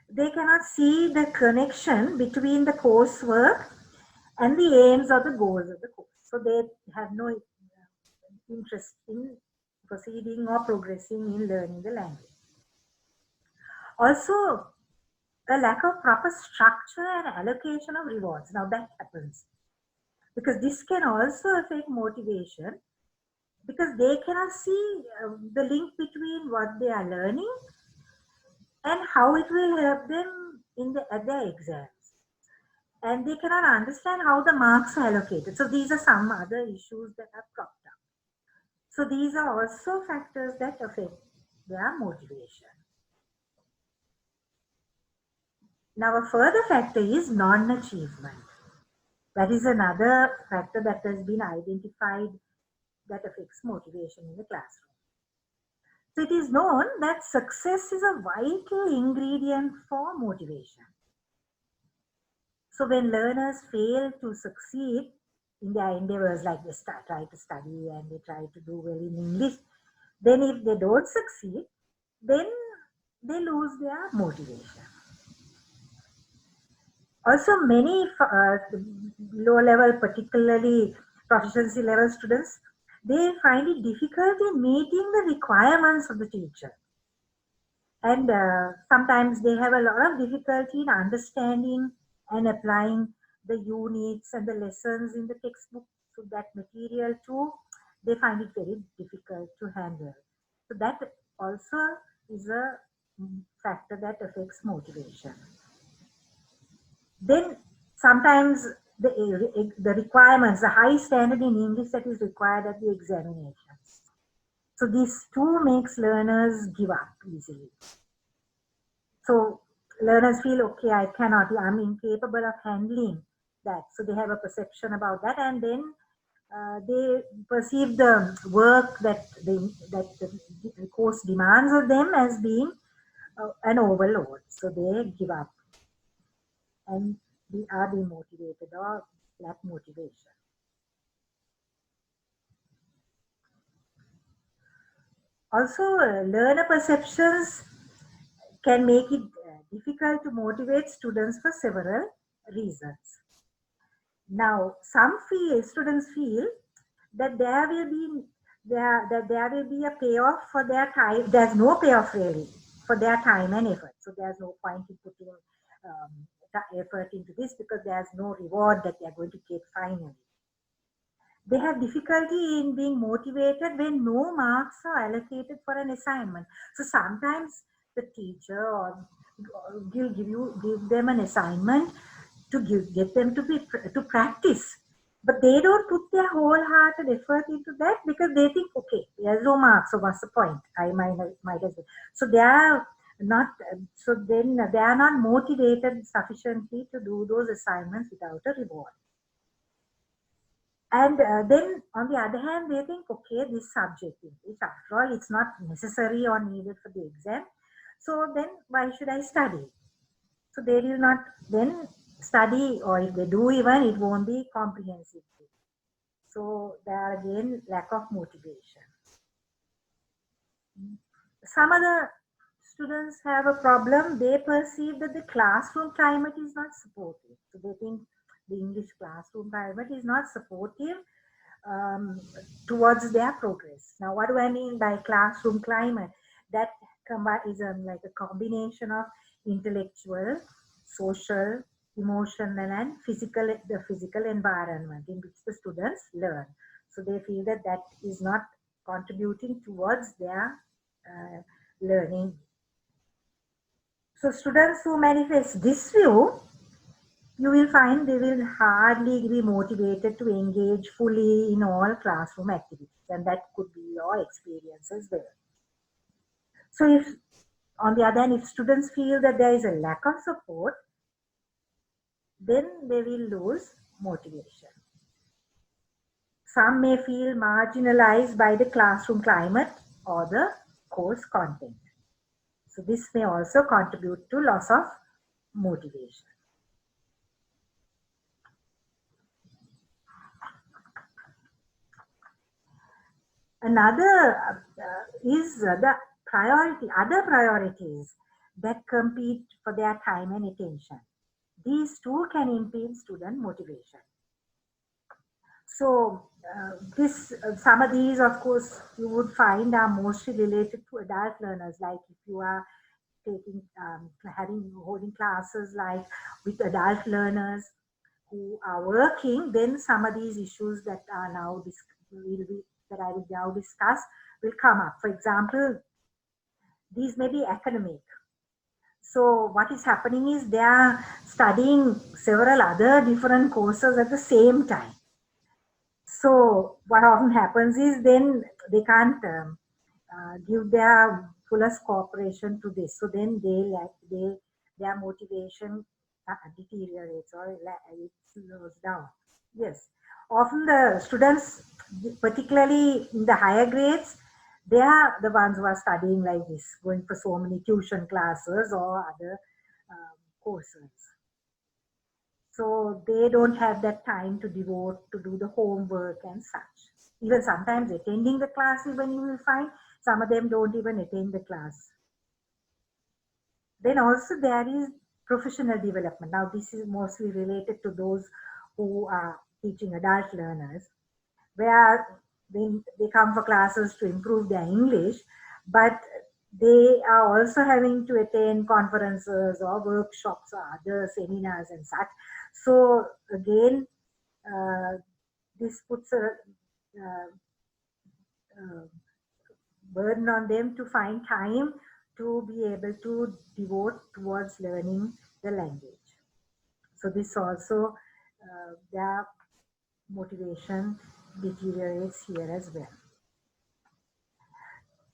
They cannot see the connection between the coursework and the aims or the goals of the course. So they have no interest in proceeding or progressing in learning the language. Also, a lack of proper structure and allocation of rewards. Now that happens because this can also affect motivation because they cannot see the link between what they are learning and how it will help them at their exams. And they cannot understand how the marks are allocated. So these are some other issues that have cropped up. So these are also factors that affect their motivation. Now a further factor is non-achievement. That is another factor that has been identified that affects motivation in the classroom. So it is known that success is a vital ingredient for motivation. So when learners fail to succeed in their endeavors, like they try to study and they try to do well in English, then if they don't succeed, then they lose their motivation. Also, many low level, particularly proficiency level students, they find it difficult in meeting the requirements of the teacher. And sometimes they have a lot of difficulty in understanding and applying the units and the lessons in the textbook to that material too. They find it very difficult to handle. So that also is a factor that affects motivation. Then sometimes the requirements, the high standard in English that is required at the examinations. So this too makes learners give up easily. So learners feel, okay, I'm incapable of handling that. So they have a perception about that, and then they perceive the work that the course demands of them as being an overload. So they give up and they are demotivated or lack motivation. Also, learner perceptions can make it difficult to motivate students for several reasons. Now, some students feel that there will be a payoff for their time. There's no payoff really for their time and effort. So there's no point in putting the effort into this because there's no reward that they're going to get finally. They have difficulty in being motivated when no marks are allocated for an assignment. So sometimes the teacher or give them an assignment to get them to practice, but they don't put their wholehearted effort into that because they think, okay, there's no marks, so what's the point? I might as well. So they are not. So then they are not motivated sufficiently to do those assignments without a reward. And then on the other hand, they think, okay, this subject, which after all, it's not necessary or needed for the exam. So then why should I study? So they will not then study, or if they do even, it won't be comprehensive. So there are again lack of motivation. Some other students have a problem. They perceive that the classroom climate is not supportive. So they think the English classroom climate is not supportive towards their progress. Now, what do I mean by classroom climate? That is like a combination of intellectual, social, emotional, and the physical environment in which the students learn. So they feel that is not contributing towards their learning. So students who manifest this view, you will find they will hardly be motivated to engage fully in all classroom activities, and that could be your experience as well. So if, on the other hand, if students feel that there is a lack of support, then they will lose motivation. Some may feel marginalized by the classroom climate or the course content. So this may also contribute to loss of motivation. Another is the other priorities that compete for their time and attention. These too can impede student motivation. So some of these, of course, you would find are mostly related to adult learners. Like if you are taking, holding classes like with adult learners who are working, then some of these issues that are now that I will now discuss will come up. For example, these may be academic. So what is happening is they are studying several other different courses at the same time. So what often happens is then they can't give their fullest cooperation to this. So then their motivation deteriorates or it slows down. Yes, often the students, particularly in the higher grades, they are the ones who are studying like this, going for so many tuition classes or other courses. So they don't have that time to devote to do the homework and such. Even sometimes attending the class, even you will find some of them don't even attend the class. Then also there is professional development. Now this is mostly related to those who are teaching adult learners, where they come for classes to improve their English, but they are also having to attend conferences or workshops or other seminars and such. So again, uh, this puts a uh, uh, burden on them to find time to be able to devote towards learning the language. So this also, their motivation deteriorates here as well.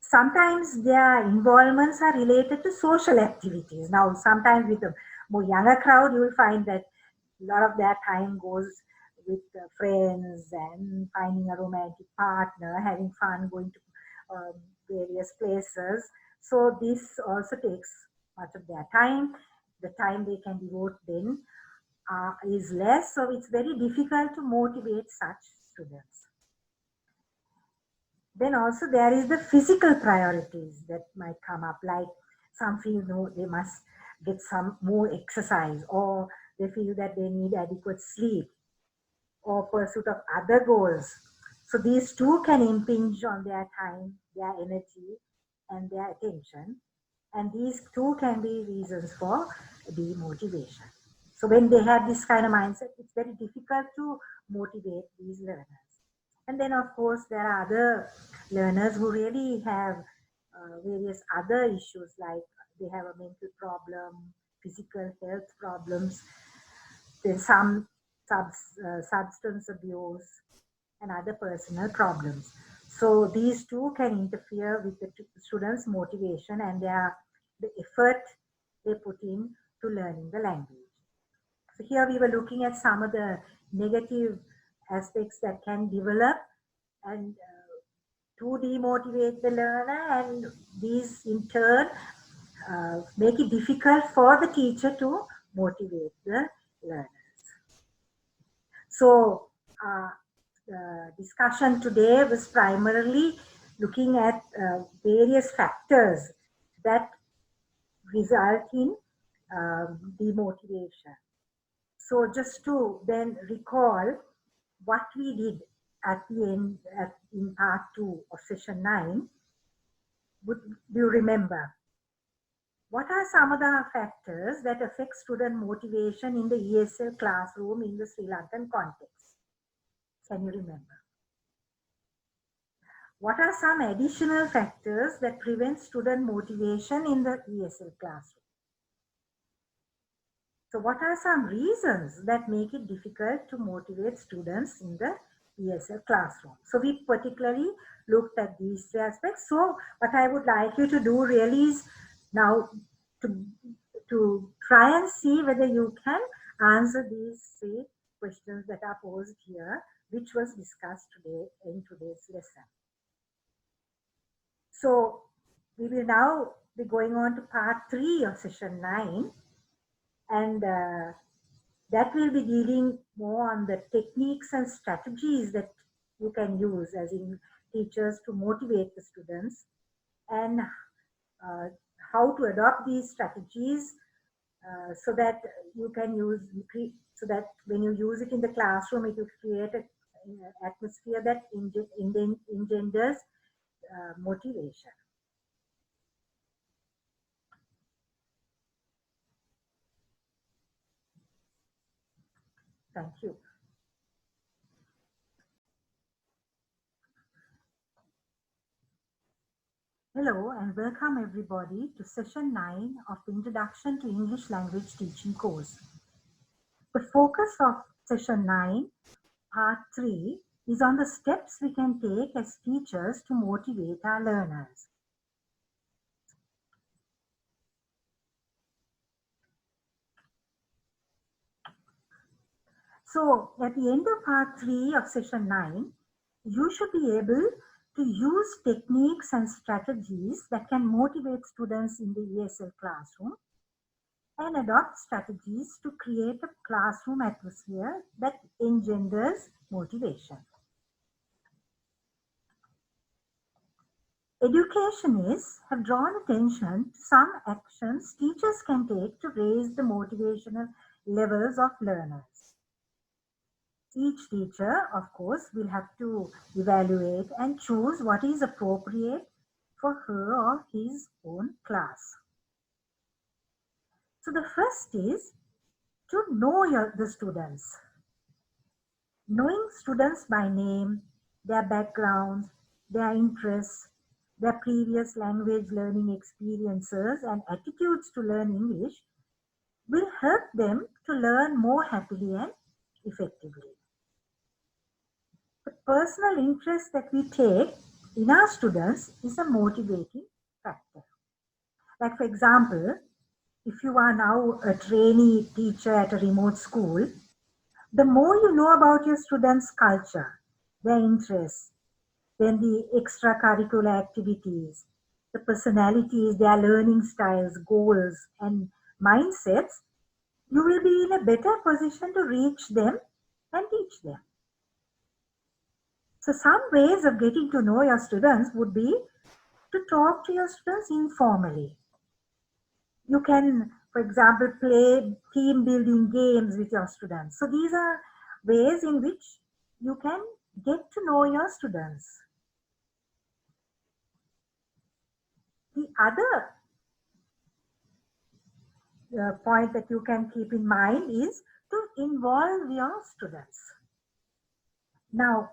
Sometimes their involvements are related to social activities. Now, sometimes with a more younger crowd, you will find that a lot of their time goes with friends and finding a romantic partner, having fun, going to various places. So this also takes much of their time. The time they can devote then is less, so it's very difficult to motivate such students. Then also there is the physical priorities that might come up, like some feel no, they must get some more exercise, or they feel that they need adequate sleep or pursuit of other goals. So these too can impinge on their time, their energy, and their attention. And these too can be reasons for demotivation. So when they have this kind of mindset, it's very difficult to motivate these learners. And then, of course, there are other learners who really have various other issues, like they have a mental problem, physical health problems, then some substance abuse, and other personal problems. So these two can interfere with the students' motivation and the effort they put in to learning the language. So here we were looking at some of the negative aspects that can develop and to demotivate the learner, and these in turn make it difficult for the teacher to motivate the learners. So the discussion today was primarily looking at various factors that result in demotivation. So just to then recall what we did at the end in part 2 of session 9, do you remember? What are some of the factors that affect student motivation in the ESL classroom in the Sri Lankan context? Can you remember? What are some additional factors that prevent student motivation in the ESL classroom? So what are some reasons that make it difficult to motivate students in the ESL classroom? So we particularly looked at these three aspects. So what I would like you to do really is now to, to try and see whether you can answer these three questions that are posed here, which was discussed today in today's lesson. So we will now be going on to part 3 of session 9, and that will be dealing more on the techniques and strategies that you can use as in teachers to motivate the students, and how to adopt these strategies so that you can use, so that when you use it in the classroom, it will create an atmosphere that engenders motivation. Thank you. Hello and welcome everybody to session 9 of the Introduction to English Language Teaching course. The focus of session 9, part 3, is on the steps we can take as teachers to motivate our learners. So at the end of part 3 of session 9, you should be able to use techniques and strategies that can motivate students in the ESL classroom and adopt strategies to create a classroom atmosphere that engenders motivation. Educationists have drawn attention to some actions teachers can take to raise the motivational levels of learners. Each teacher, of course, will have to evaluate and choose what is appropriate for her or his own class. So the first is to know the students. Knowing students by name, their backgrounds, their interests, their previous language learning experiences and attitudes to learn English will help them to learn more happily and effectively. The personal interest that we take in our students is a motivating factor. Like for example, if you are now a trainee teacher at a remote school, the more you know about your students' culture, their interests, then the extracurricular activities, the personalities, their learning styles, goals, and mindsets, you will be in a better position to reach them and teach them. So some ways of getting to know your students would be to talk to your students informally. You can, for example, play team building games with your students. So these are ways in which you can get to know your students. The other point that you can keep in mind is to involve your students. Now,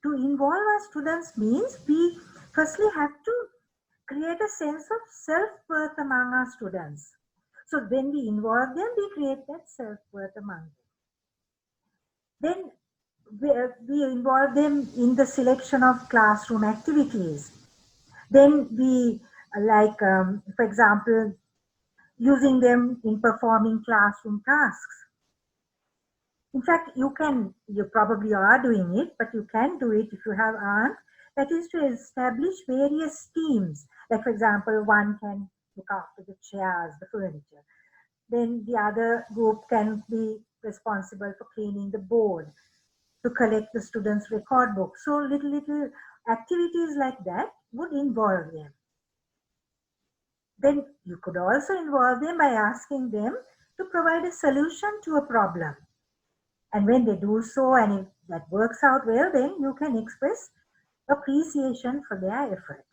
to involve our students means we firstly have to create a sense of self-worth among our students. So when we involve them, we create that self-worth among them. Then we involve them in the selection of classroom activities. Then we, for example, using them in performing classroom tasks. In fact, you probably are doing it, but you can do it if you aren't. That is to establish various teams. Like, for example, one can look after the chairs, the furniture. Then the other group can be responsible for cleaning the board, to collect the students' record books. So little activities like that would involve them. Then you could also involve them by asking them to provide a solution to a problem. And when they do so and if that works out well, then you can express appreciation for their effort.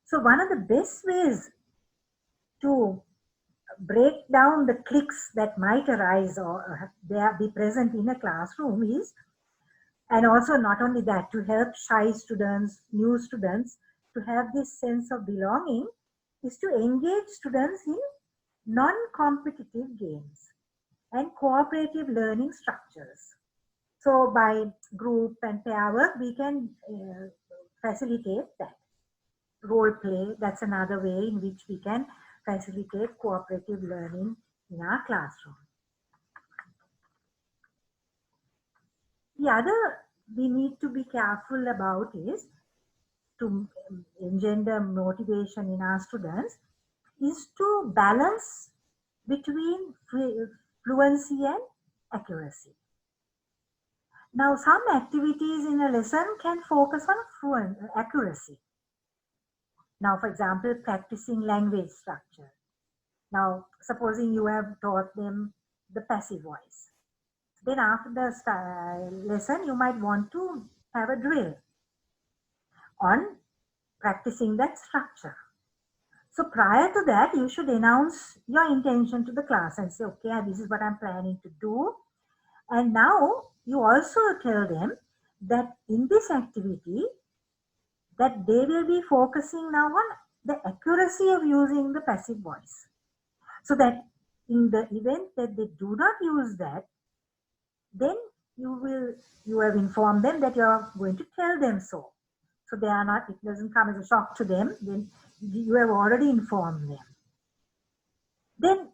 So one of the best ways to break down the cliques that might arise or be present in a classroom is, and also not only that, to help shy students, new students to have this sense of belonging, is to engage students in non-competitive games, and cooperative learning structures. So by group and pair work, we can facilitate that. Role play, that's another way in which we can facilitate cooperative learning in our classroom. The other we need to be careful about is to engender motivation in our students is to balance between fluency and accuracy. Now, some activities in a lesson can focus on accuracy. Now, for example, practicing language structure. Now, supposing you have taught them the passive voice. Then after the lesson, you might want to have a drill on practicing that structure. So prior to that, you should announce your intention to the class and say, okay, this is what I'm planning to do. And now you also tell them that in this activity, that they will be focusing now on the accuracy of using the passive voice. So that in the event that they do not use that, then you have informed them that you are going to tell them so. So they are not, it doesn't come as a shock to them, then you have already informed them. Then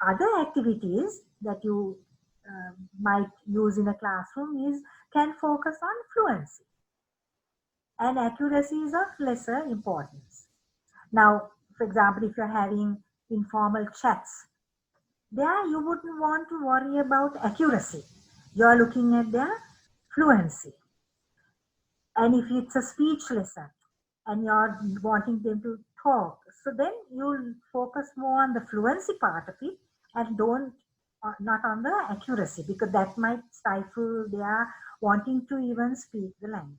other activities that you might use in a classroom can focus on fluency. And accuracy is of lesser importance. Now, for example, if you're having informal chats, there you wouldn't want to worry about accuracy. You're looking at their fluency. And if it's a speech lesson and you're wanting them to talk, so then you'll focus more on the fluency part of it and not on the accuracy, because that might stifle their wanting to even speak the language.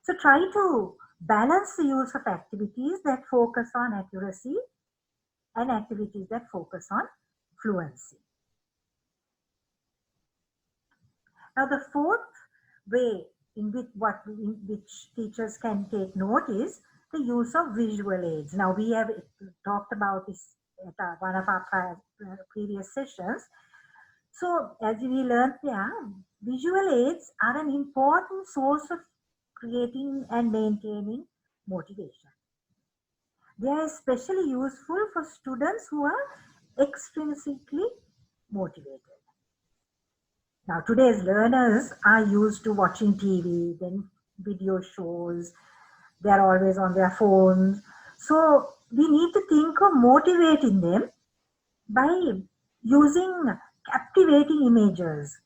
So try to balance the use of activities that focus on accuracy and activities that focus on fluency. Now the fourth way in which teachers can take note is the use of visual aids. Now we have talked about this at one of our previous sessions. So as we learned there, visual aids are an important source of creating and maintaining motivation. They are especially useful for students who are extrinsically motivated. Now today's learners are used to watching TV, then video shows, they're always on their phones. So we need to think of motivating them by using captivating images,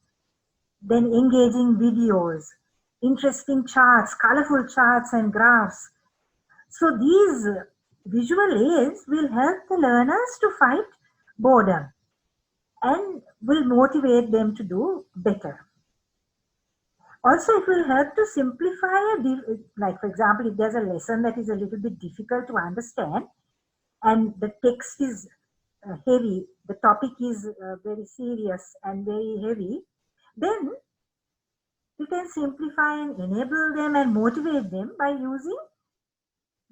then engaging videos, interesting charts, colorful charts and graphs. So these visual aids will help the learners to fight boredom and will motivate them to do better. Also, it will help to simplify, like for example, if there's a lesson that is a little bit difficult to understand and the text is heavy, the topic is very serious and very heavy, then you can simplify and enable them and motivate them by using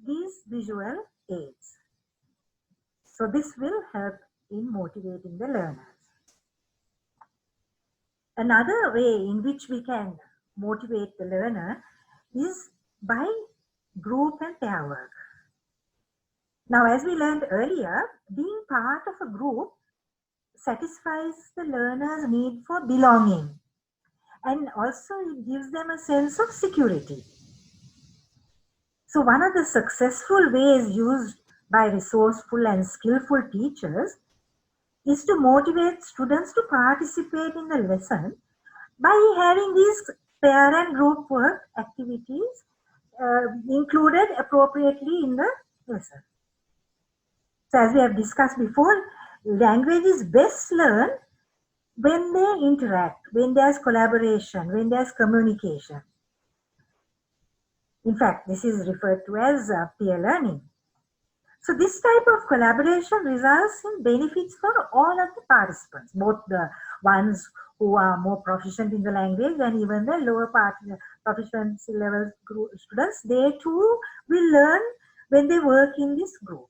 these visual aids. So this will help in motivating the learners. Another way in which we can motivate the learner is by group and pair work. Now, as we learned earlier, being part of a group satisfies the learner's need for belonging, and also it gives them a sense of security. So one of the successful ways used by resourceful and skillful teachers is to motivate students to participate in the lesson by having these pair and group work activities included appropriately in the lesson. So as we have discussed before, language is best learned when they interact, when there's collaboration, when there's communication. In fact, this is referred to as peer learning. So this type of collaboration results in benefits for all of the participants, both the ones who are more proficient in the language and even the lower proficiency level students. They too will learn when they work in this group.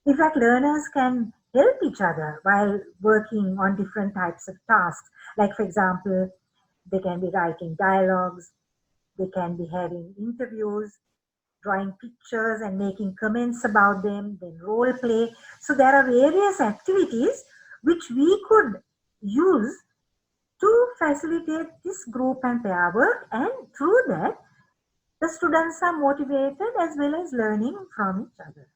In fact, learners can help each other while working on different types of tasks. Like, for example, they can be writing dialogues, they can be having interviews, drawing pictures and making comments about them, then role play. So there are various activities which we could use to facilitate this group and pair work, and through that, the students are motivated as well as learning from each other.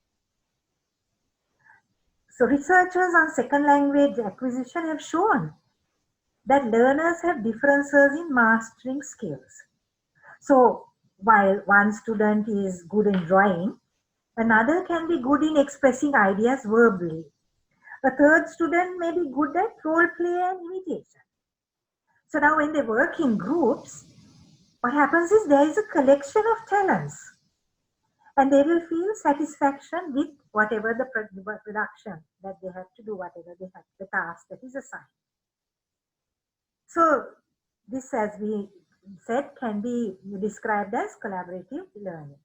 So researchers on second language acquisition have shown that learners have differences in mastering skills. So while one student is good in drawing, another can be good in expressing ideas verbally. A third student may be good at role play and imitation. So now when they work in groups, what happens is there is a collection of talents, and they will feel satisfaction with whatever the production that they have to do, whatever they have, the task that is assigned. So this, as we said, can be described as collaborative learning.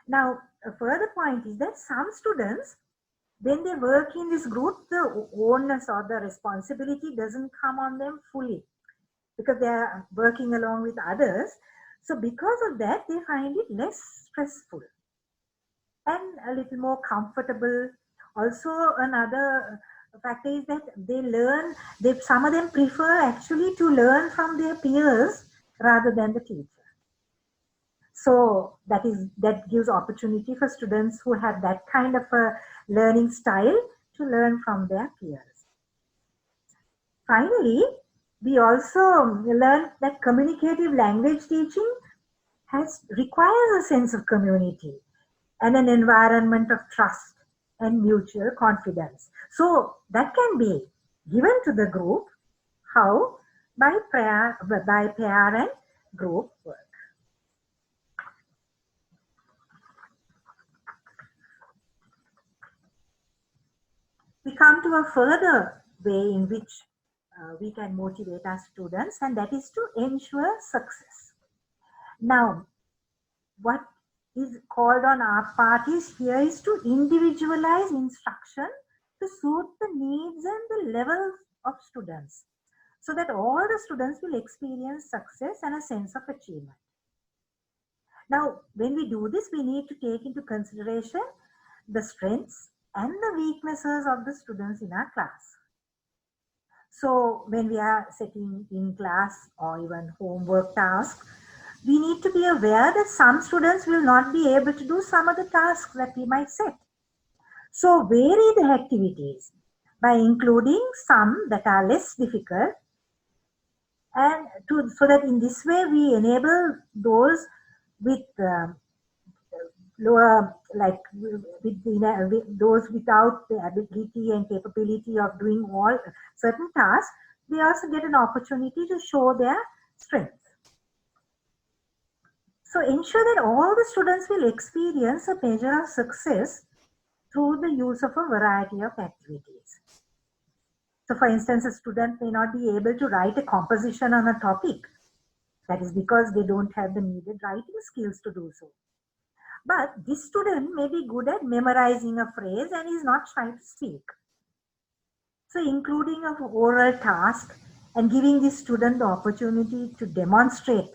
Now, a further point is that some students, when they work in this group, the onus or the responsibility doesn't come on them fully because they are working along with others. So because of that, they find it less stressful and a little more comfortable. Also, another factor is that they learn, some of them prefer actually to learn from their peers rather than the teacher. So that gives opportunity for students who have that kind of a learning style to learn from their peers. Finally, we also learned that communicative language teaching requires a sense of community and an environment of trust and mutual confidence. So that can be given to the group. How? By pair and group work. We come to a further way in which we can motivate our students, and that is to ensure success. Now, what is called on our part here is to individualize instruction to suit the needs and the levels of students, so that all the students will experience success and a sense of achievement. Now, when we do this, we need to take into consideration the strengths and the weaknesses of the students in our class. So when we are setting in class or even homework tasks, we need to be aware that some students will not be able to do some of the tasks that we might set. So vary the activities by including some that are less difficult, and so that in this way we enable those with lower, like with those without the ability and capability of doing all certain tasks, they also get an opportunity to show their strength. So ensure that all the students will experience a measure of success through the use of a variety of activities. So for instance, a student may not be able to write a composition on a topic. That is because they don't have the needed writing skills to do so. But this student may be good at memorizing a phrase and is not shy to speak. So including an oral task and giving this student the opportunity to demonstrate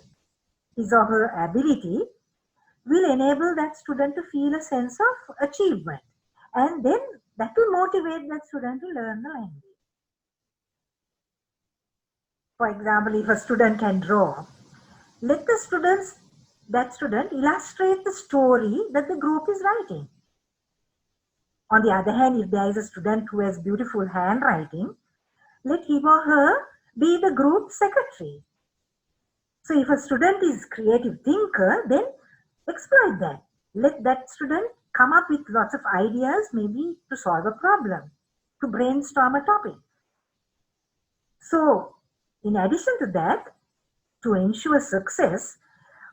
his or her ability will enable that student to feel a sense of achievement. And then that will motivate that student to learn the language. For example, if a student can draw, let that student illustrate the story that the group is writing. On the other hand, if there is a student who has beautiful handwriting, let him or her be the group secretary. So if a student is creative thinker, then exploit that. Let that student come up with lots of ideas, maybe to solve a problem, to brainstorm a topic. So in addition to that, to ensure success,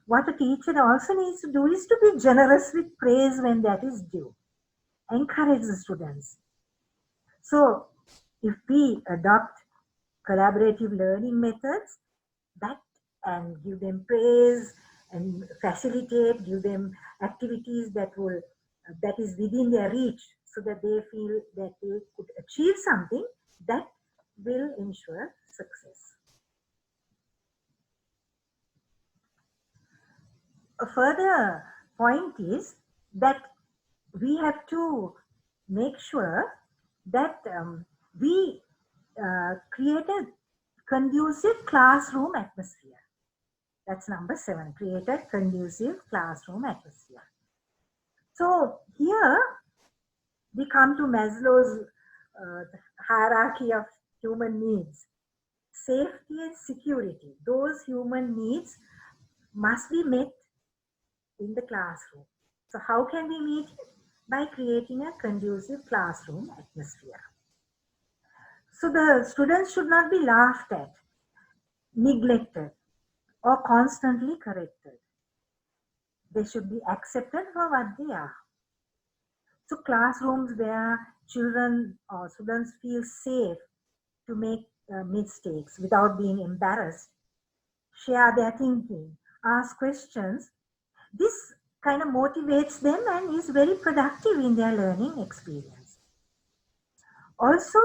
what a teacher also needs to do is to be generous with praise when that is due. Encourage the students. So if we adopt collaborative learning methods that and give them praise and facilitate, give them activities that is within their reach, so that they feel that they could achieve something that will ensure success. A further point is that we have to make sure that we create a conducive classroom atmosphere. That's number 7, create a conducive classroom atmosphere. So here we come to Maslow's hierarchy of human needs. Safety and security, those human needs must be met in the classroom. So how can we meet it? By creating a conducive classroom atmosphere. So the students should not be laughed at, neglected, or constantly corrected. They should be accepted for what they are. So classrooms where children or students feel safe to make mistakes without being embarrassed, share their thinking, ask questions, this kind of motivates them and is very productive in their learning experience. Also,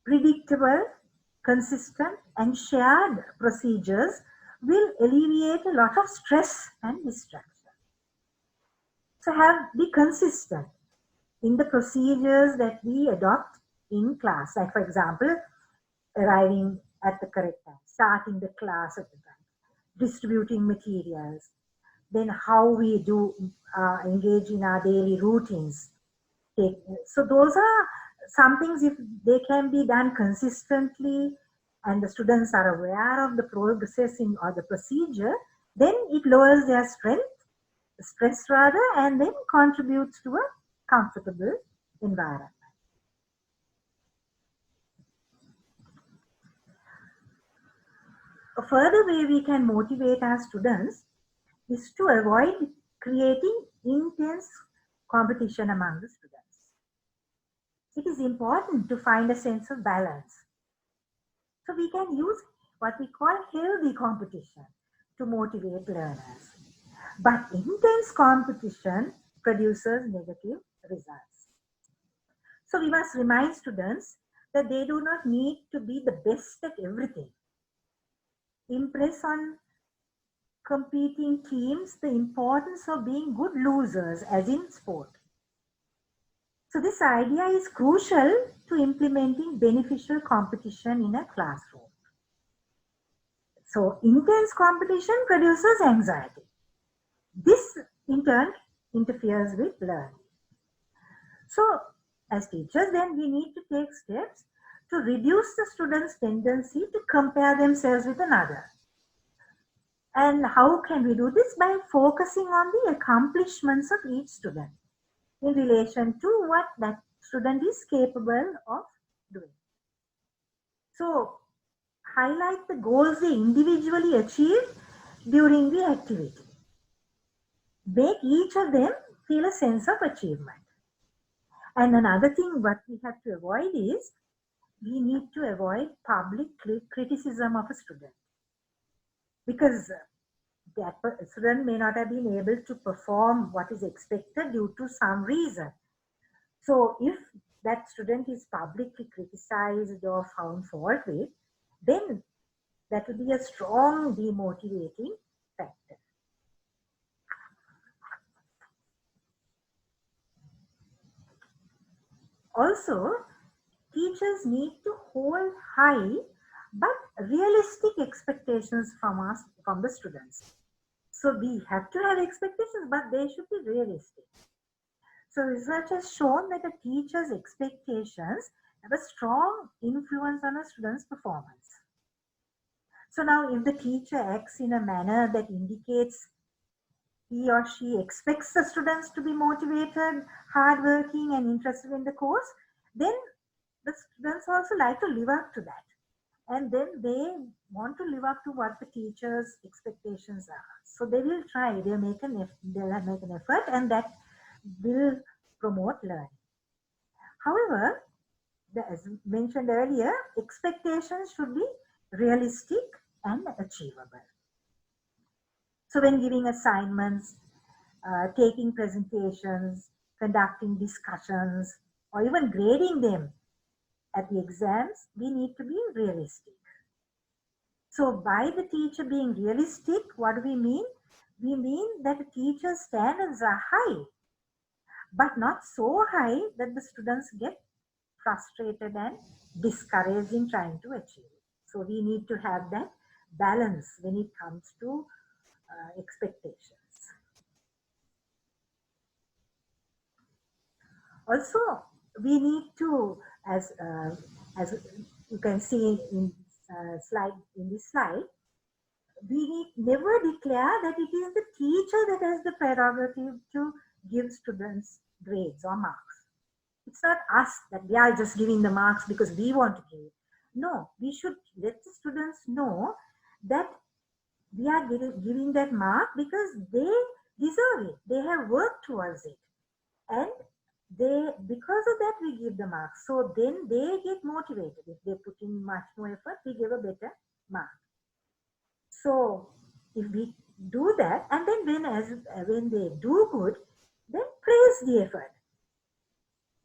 predictable, consistent, and shared procedures will alleviate a lot of stress and distraction. So be consistent in the procedures that we adopt in class. Like for example, arriving at the correct time, starting the class at the time, distributing materials, then how we do engage in our daily routines. So those are some things, if they can be done consistently and the students are aware of the processing or the procedure, then it lowers their stress rather, and then contributes to a comfortable environment. A further way we can motivate our students is to avoid creating intense competition among the students. It is important to find a sense of balance. So we can use what we call healthy competition to motivate learners. But intense competition produces negative results. So we must remind students that they do not need to be the best at everything. Impress on competing teams the importance of being good losers, as in sport. So this idea is crucial to implementing beneficial competition in a classroom. So intense competition produces anxiety. This in turn interferes with learning. So as teachers, then we need to take steps to reduce the students' tendency to compare themselves with another. And how can we do this? By focusing on the accomplishments of each student in relation to what that student is capable of doing. So highlight the goals they individually achieved during the activity. Make each of them feel a sense of achievement. And another thing what we have to avoid is, we need to avoid public criticism of a student, because that student may not have been able to perform what is expected due to some reason. So if that student is publicly criticized or found fault with, then that will be a strong demotivating factor. Also, teachers need to hold high but realistic expectations from the students. So we have to have expectations, but they should be realistic. So research has shown that a teacher's expectations have a strong influence on a student's performance. So now if the teacher acts in a manner that indicates he or she expects the students to be motivated, hardworking, and interested in the course, then the students also like to live up to that. And then they want to live up to what the teacher's expectations are. So they will try, they'll make an effort, and that will promote learning. However, as mentioned earlier, expectations should be realistic and achievable. So when giving assignments, taking presentations, conducting discussions, or even grading them at the exams, we need to be realistic. So by the teacher being realistic, what do we mean? We mean that the teacher's standards are high, but not so high that the students get frustrated and discouraged in trying to achieve. So we need to have that balance when it comes to expectations. Also, we need to, as you can see in this slide, we need never declare that it is the teacher that has the prerogative to give students grades or marks. It's not us that we are just giving the marks because we want to give. No, we should let the students know that we are giving that mark because they deserve it. They have worked towards it. And because of that, we give the marks. So then they get motivated. If they put in much more effort, we give a better mark. So if we do that, and then when they do good, then praise the effort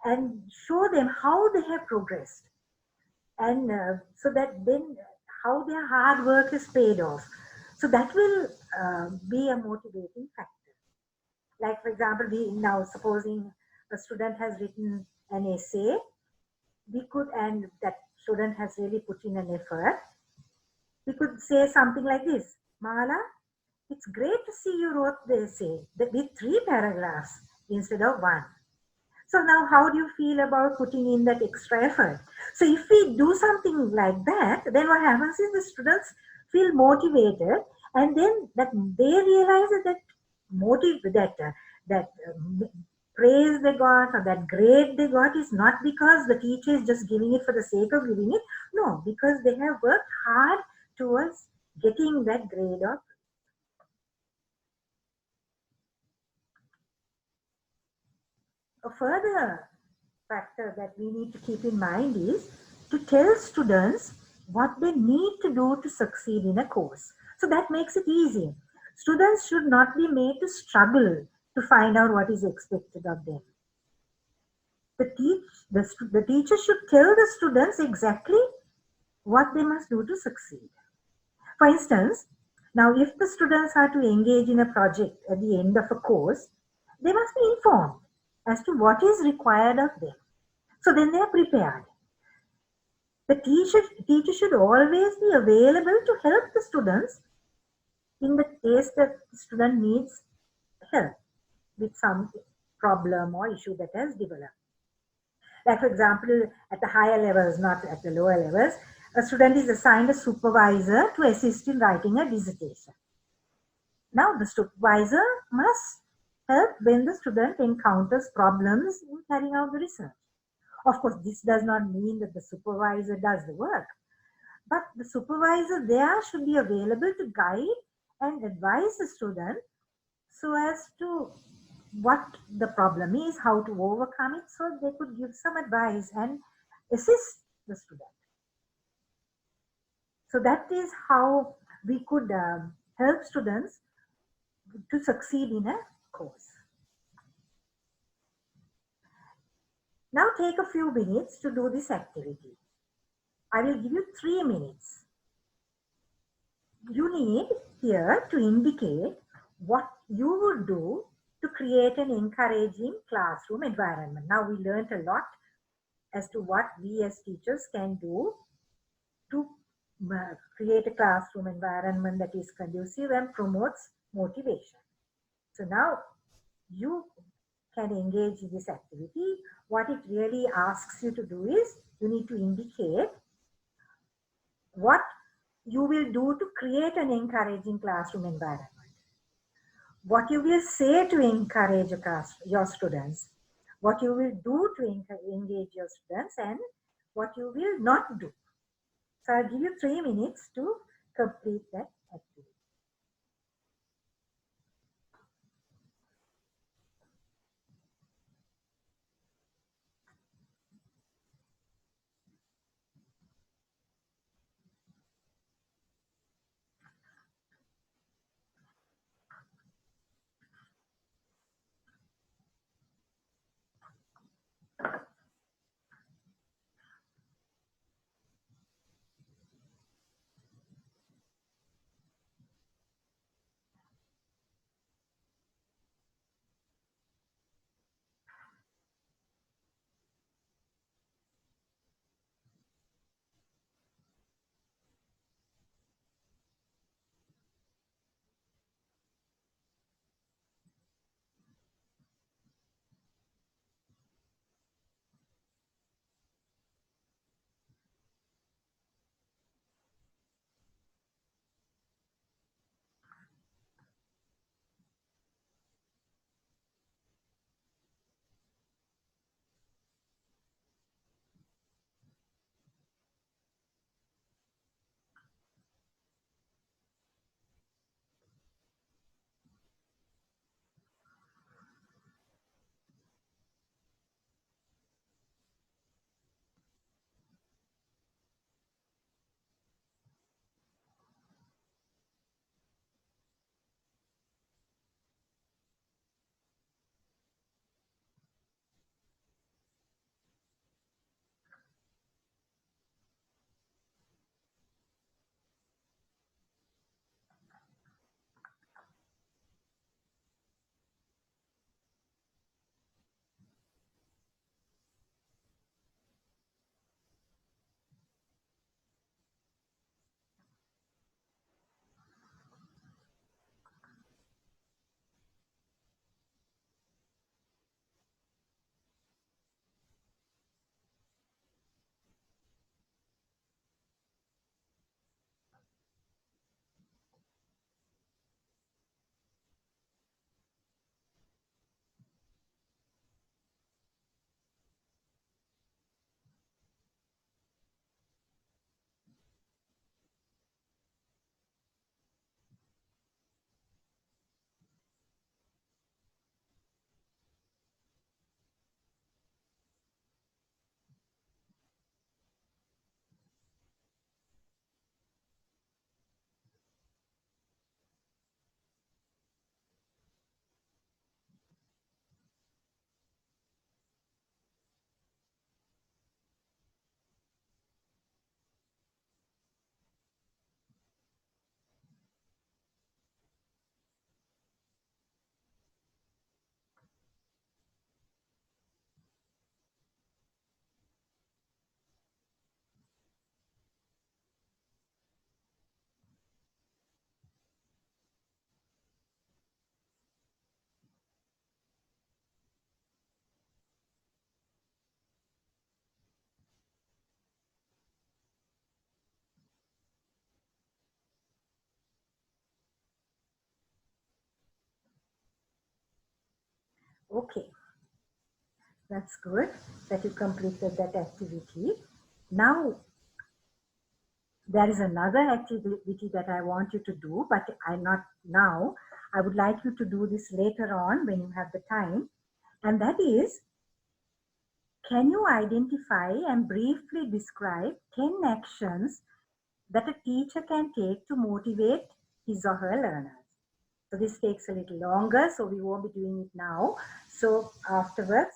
and show them how they have progressed, and so that then how their hard work is paid off. So that will be a motivating factor. Like for example, we now supposing a student has written an essay, we could, and that student has really put in an effort, we could say something like this: Mala, it's great to see you wrote the essay with 3 paragraphs instead of 1. So now how do you feel about putting in that extra effort? So if we do something like that, then what happens is the students feel motivated, and then that they realize that praise they got or that grade they got is not because the teacher is just giving it for the sake of giving it. No, because they have worked hard towards getting that grade or a further factor that we need to keep in mind is to tell students what they need to do to succeed in a course. So that makes it easy. Students should not be made to struggle to find out what is expected of them. The teacher should tell the students exactly what they must do to succeed. For instance, now if the students are to engage in a project at the end of a course, they must be informed as to what is required of them. So then they are prepared. The teacher should always be available to help the students in the case that the student needs help with some problem or issue that has developed. Like for example, at the higher levels, not at the lower levels, a student is assigned a supervisor to assist in writing a dissertation. Now the supervisor must help when the student encounters problems in carrying out the research. Of course, this does not mean that the supervisor does the work, but the supervisor there should be available to guide and advise the student so as to what the problem is, how to overcome it, so they could give some advice and assist the student. So that is how we could help students to succeed in a course. Now take a few minutes to do this activity. I will give you 3 minutes. You need here to indicate what you would do to create an encouraging classroom environment. Now we learned a lot as to what we as teachers can do to create a classroom environment that is conducive and promotes motivation. So now you can engage in this activity. What it really asks you to do is you need to indicate what you will do to create an encouraging classroom environment. What you will say to encourage your students, what you will do to engage your students, and what you will not do. So I'll give you 3 minutes to complete that activity. Okay, that's good that you completed that activity. Now, there is another activity that I want you to do, but I'm not now. I would like you to do this later on when you have the time. And that is, can you identify and briefly describe 10 actions that a teacher can take to motivate his or her learners? So this takes a little longer, so we won't be doing it now. So afterwards,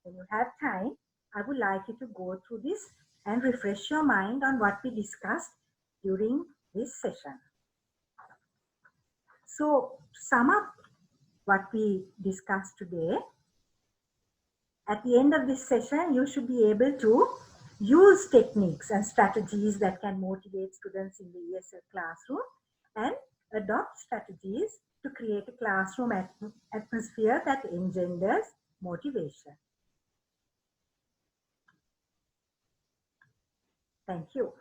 when you have time, I would like you to go through this and refresh your mind on what we discussed during this session. So sum up what we discussed today. At the end of this session, you should be able to use techniques and strategies that can motivate students in the ESL classroom and adopt strategies to create a classroom atmosphere that engenders motivation. Thank you.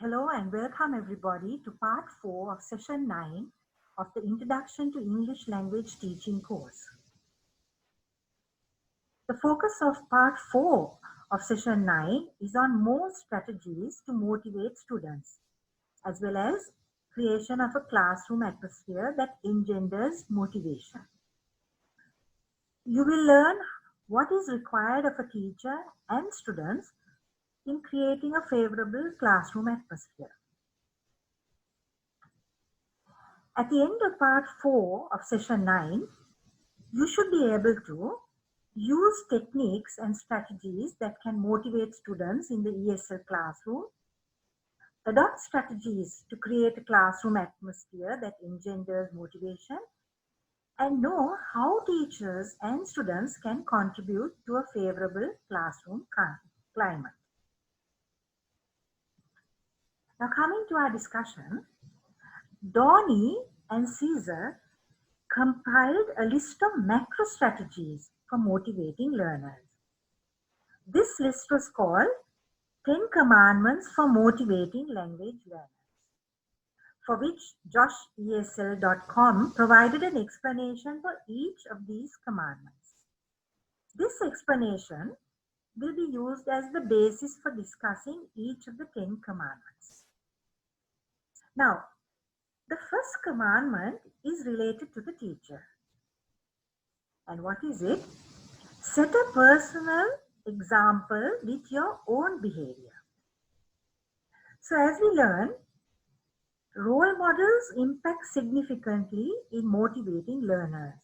Hello and welcome everybody to part 4 of session 9 of the Introduction to English Language Teaching course. The focus of part 4 of session 9 is on more strategies to motivate students, as well as creation of a classroom atmosphere that engenders motivation. You will learn what is required of a teacher and students in creating a favorable classroom atmosphere. At the end of part 4 of session 9, you should be able to use techniques and strategies that can motivate students in the ESL classroom, adopt strategies to create a classroom atmosphere that engenders motivation, and know how teachers and students can contribute to a favorable classroom climate. Now, coming to our discussion, Donnie and Caesar compiled a list of macro strategies for motivating learners. This list was called 10 Commandments for Motivating Language Learners, for which joshesl.com provided an explanation for each of these commandments. This explanation will be used as the basis for discussing each of the 10 commandments. Now, the first commandment is related to the teacher. And what is it? Set a personal example with your own behavior. So as we learn, role models impact significantly in motivating learners.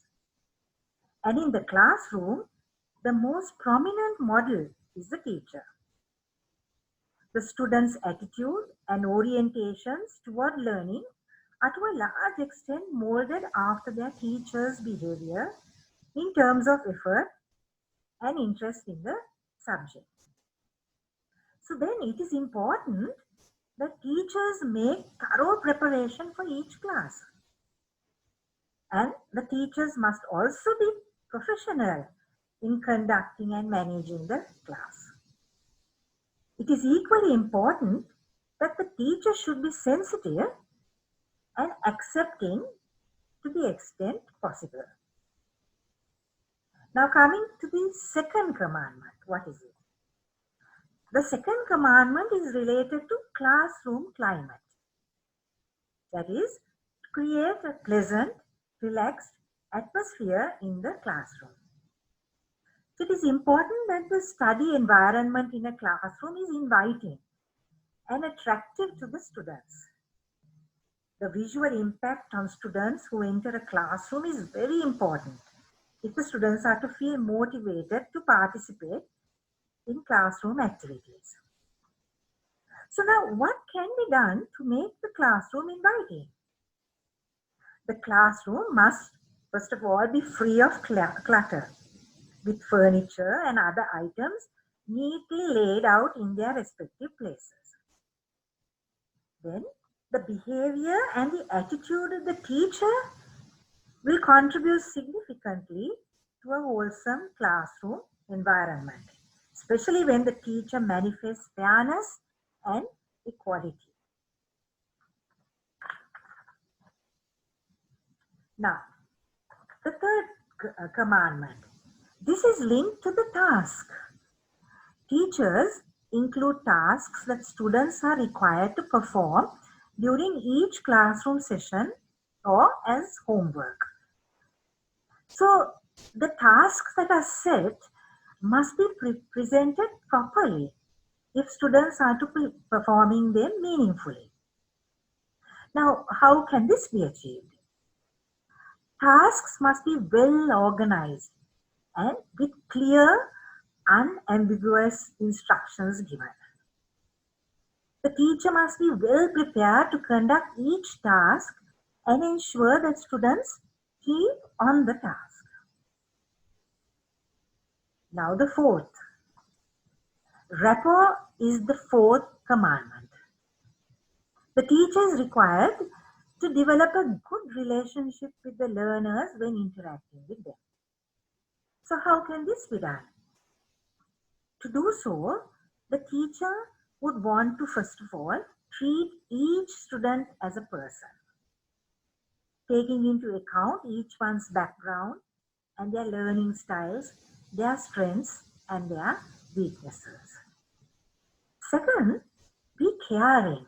And in the classroom, the most prominent model is the teacher. The students' attitude and orientations toward learning are to a large extent molded after their teacher's behavior in terms of effort and interest in the subject. So then it is important that teachers make thorough preparation for each class. And the teachers must also be professional in conducting and managing the class. It is equally important that the teacher should be sensitive and accepting to the extent possible. Now coming to the second commandment, what is it? The second commandment is related to classroom climate. That is, create a pleasant, relaxed atmosphere in the classroom. So it is important that the study environment in a classroom is inviting and attractive to the students. The visual impact on students who enter a classroom is very important if the students are to feel motivated to participate in classroom activities. So now what can be done to make the classroom inviting? The classroom must, first of all, be free of clutter, with furniture and other items neatly laid out in their respective places. Then the behavior and the attitude of the teacher will contribute significantly to a wholesome classroom environment, especially when the teacher manifests fairness and equality. Now, the third commandment. This is linked to the task. Teachers include tasks that students are required to perform during each classroom session or as homework. So the tasks that are set must be presented properly if students are to be performing them meaningfully. Now, how can this be achieved? Tasks must be well organized and with clear, unambiguous instructions given. The teacher must be well prepared to conduct each task and ensure that students keep on the task. Now the fourth. Rapport is the fourth commandment. The teacher is required to develop a good relationship with the learners when interacting with them. So how can this be done? To do so, the teacher would want to first of all treat each student as a person, taking into account each one's background and their learning styles, their strengths and their weaknesses. Second, be caring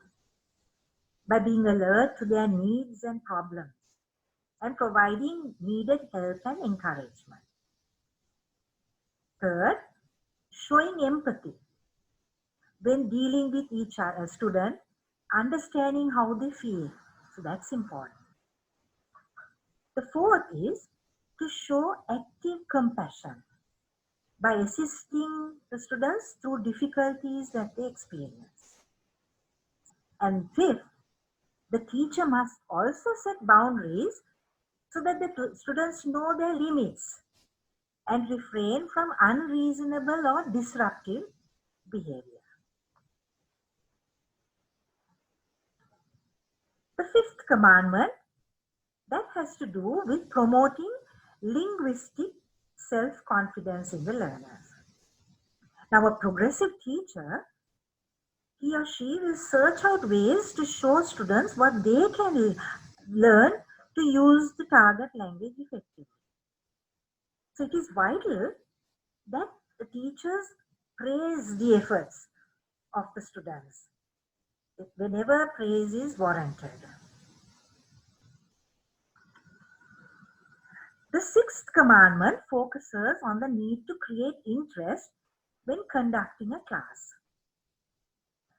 by being alert to their needs and problems and providing needed help and encouragement. Third, showing empathy when dealing with each student, understanding how they feel. So that's important. The fourth is to show active compassion by assisting the students through difficulties that they experience. And fifth, the teacher must also set boundaries so that the students know their limits and refrain from unreasonable or disruptive behavior. The fifth commandment that has to do with promoting linguistic self-confidence in the learners. Now, a progressive teacher, he or she will search out ways to show students what they can learn to use the target language effectively. So it is vital that the teachers praise the efforts of the students whenever praise is warranted. The sixth commandment focuses on the need to create interest when conducting a class.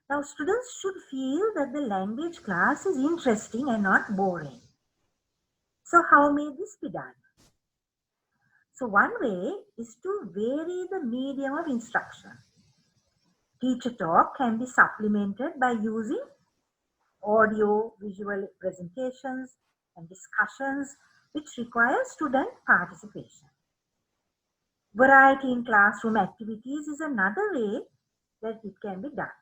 Now, students should feel that the language class is interesting and not boring. So, how may this be done? So, one way is to vary the medium of instruction. Teacher talk can be supplemented by using audio, visual presentations, and discussions which require student participation. Variety in classroom activities is another way that it can be done.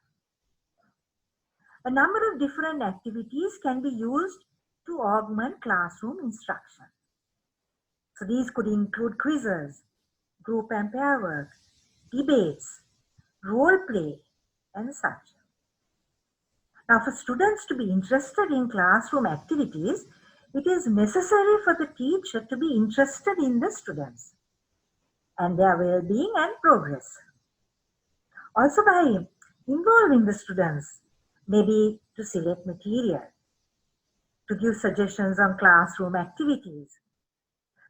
A number of different activities can be used to augment classroom instruction. So these could include quizzes, group and pair work, debates, role play, and such. Now, for students to be interested in classroom activities, it is necessary for the teacher to be interested in the students and their well-being and progress. Also, by involving the students, maybe to select material, to give suggestions on classroom activities.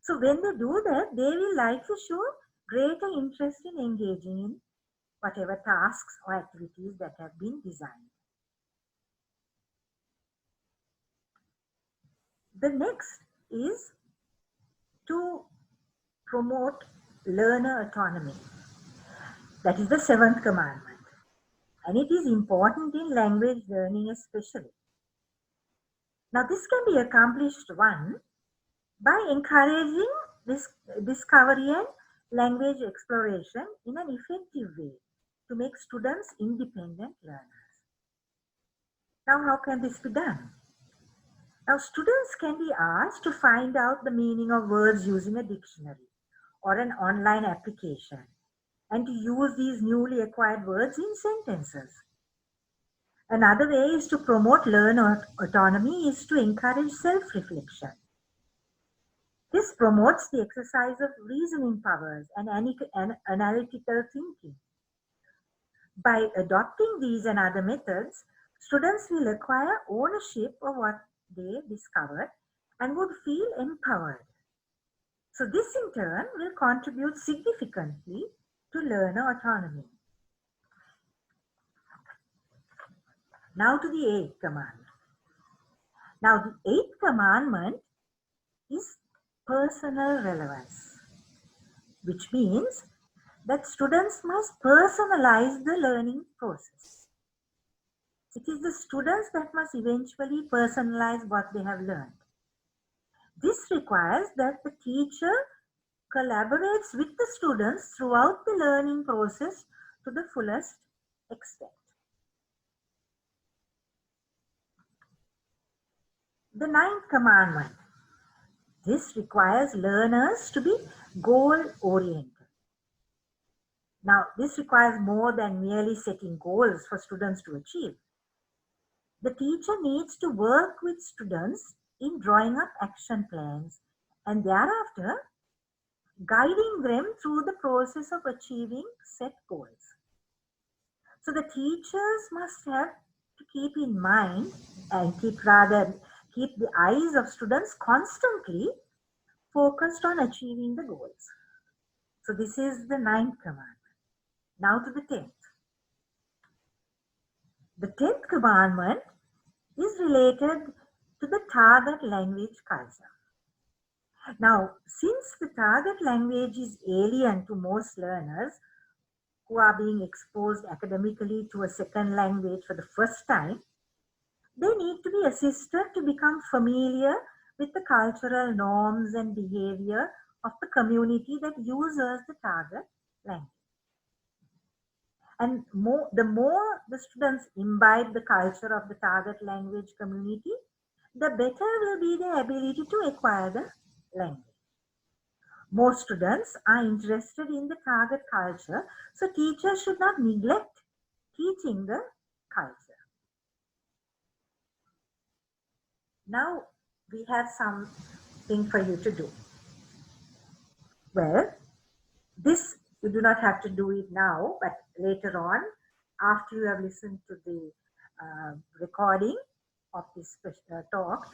So when they do that, they will likely show greater interest in engaging in whatever tasks or activities that have been designed. The next is to promote learner autonomy. That is the seventh commandment. And it is important in language learning especially. Now this can be accomplished, one, by encouraging this discovery and language exploration in an effective way to make students independent learners. Now how can this be done? Now students can be asked to find out the meaning of words using a dictionary or an online application and to use these newly acquired words in sentences. Another way is to promote learner autonomy is to encourage self-reflection. This promotes the exercise of reasoning powers and analytical thinking. By adopting these and other methods, students will acquire ownership of what they discovered and would feel empowered. So this in turn will contribute significantly to learner autonomy. Now to the eighth commandment. Now the eighth commandment is personal relevance, which means that students must personalize the learning process. It is the students that must eventually personalize what they have learned. This requires that the teacher collaborates with the students throughout the learning process to the fullest extent. The ninth commandment. This requires learners to be goal-oriented. Now, this requires more than merely setting goals for students to achieve. The teacher needs to work with students in drawing up action plans and thereafter guiding them through the process of achieving set goals. So the teachers must have to keep in mind and keep the eyes of students constantly focused on achieving the goals. So this is the ninth commandment. Now to the 10th. The 10th commandment is related to the target language culture. Now, since the target language is alien to most learners who are being exposed academically to a second language for the first time, they need to be assisted to become familiar with the cultural norms and behavior of the community that uses the target language. And the more the students imbibe the culture of the target language community, the better will be their ability to acquire the language. Most students are interested in the target culture, so teachers should not neglect teaching the culture. Now we have something for you to do. Well, this you do not have to do it now, but later on, after you have listened to the recording of this talk,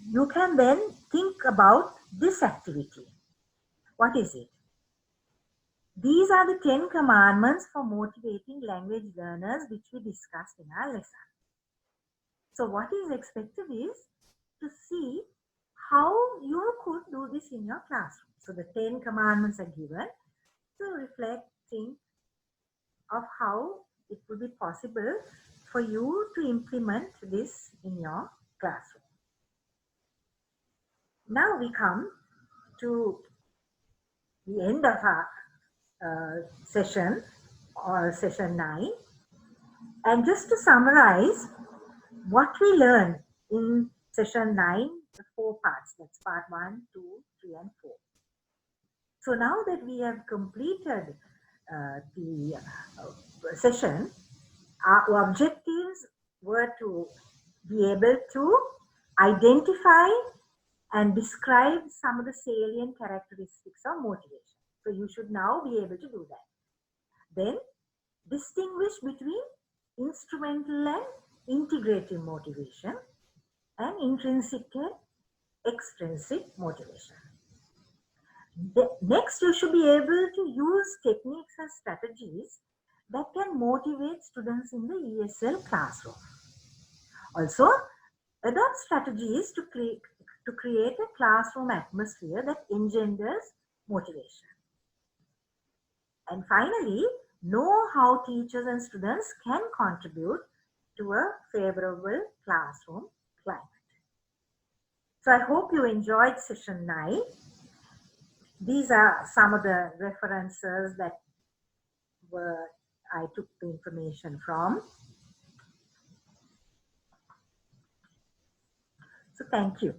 you can then think about this activity. What is it? These are the 10 commandments for motivating language learners, which we discussed in our lesson. So what is expected is to see how you could do this in your classroom. So the 10 commandments are given to reflect, think of how it would be possible for you to implement this in your classroom. Now we come to the end of our session or session 9. And just to summarize what we learned in session 9, the 4 parts, that's part 1, 2, 3, and 4. So now that we have completed the session, our objectives were to be able to identify and describe some of the salient characteristics of motivation. So you should now be able to do that. Then distinguish between instrumental and integrative motivation and intrinsic and extrinsic motivation. Next, you should be able to use techniques and strategies that can motivate students in the ESL classroom. Also, adopt strategies to create a classroom atmosphere that engenders motivation. And finally, know how teachers and students can contribute to a favorable classroom climate. So I hope you enjoyed session 9. These are some of the references that I took the information from. So thank you.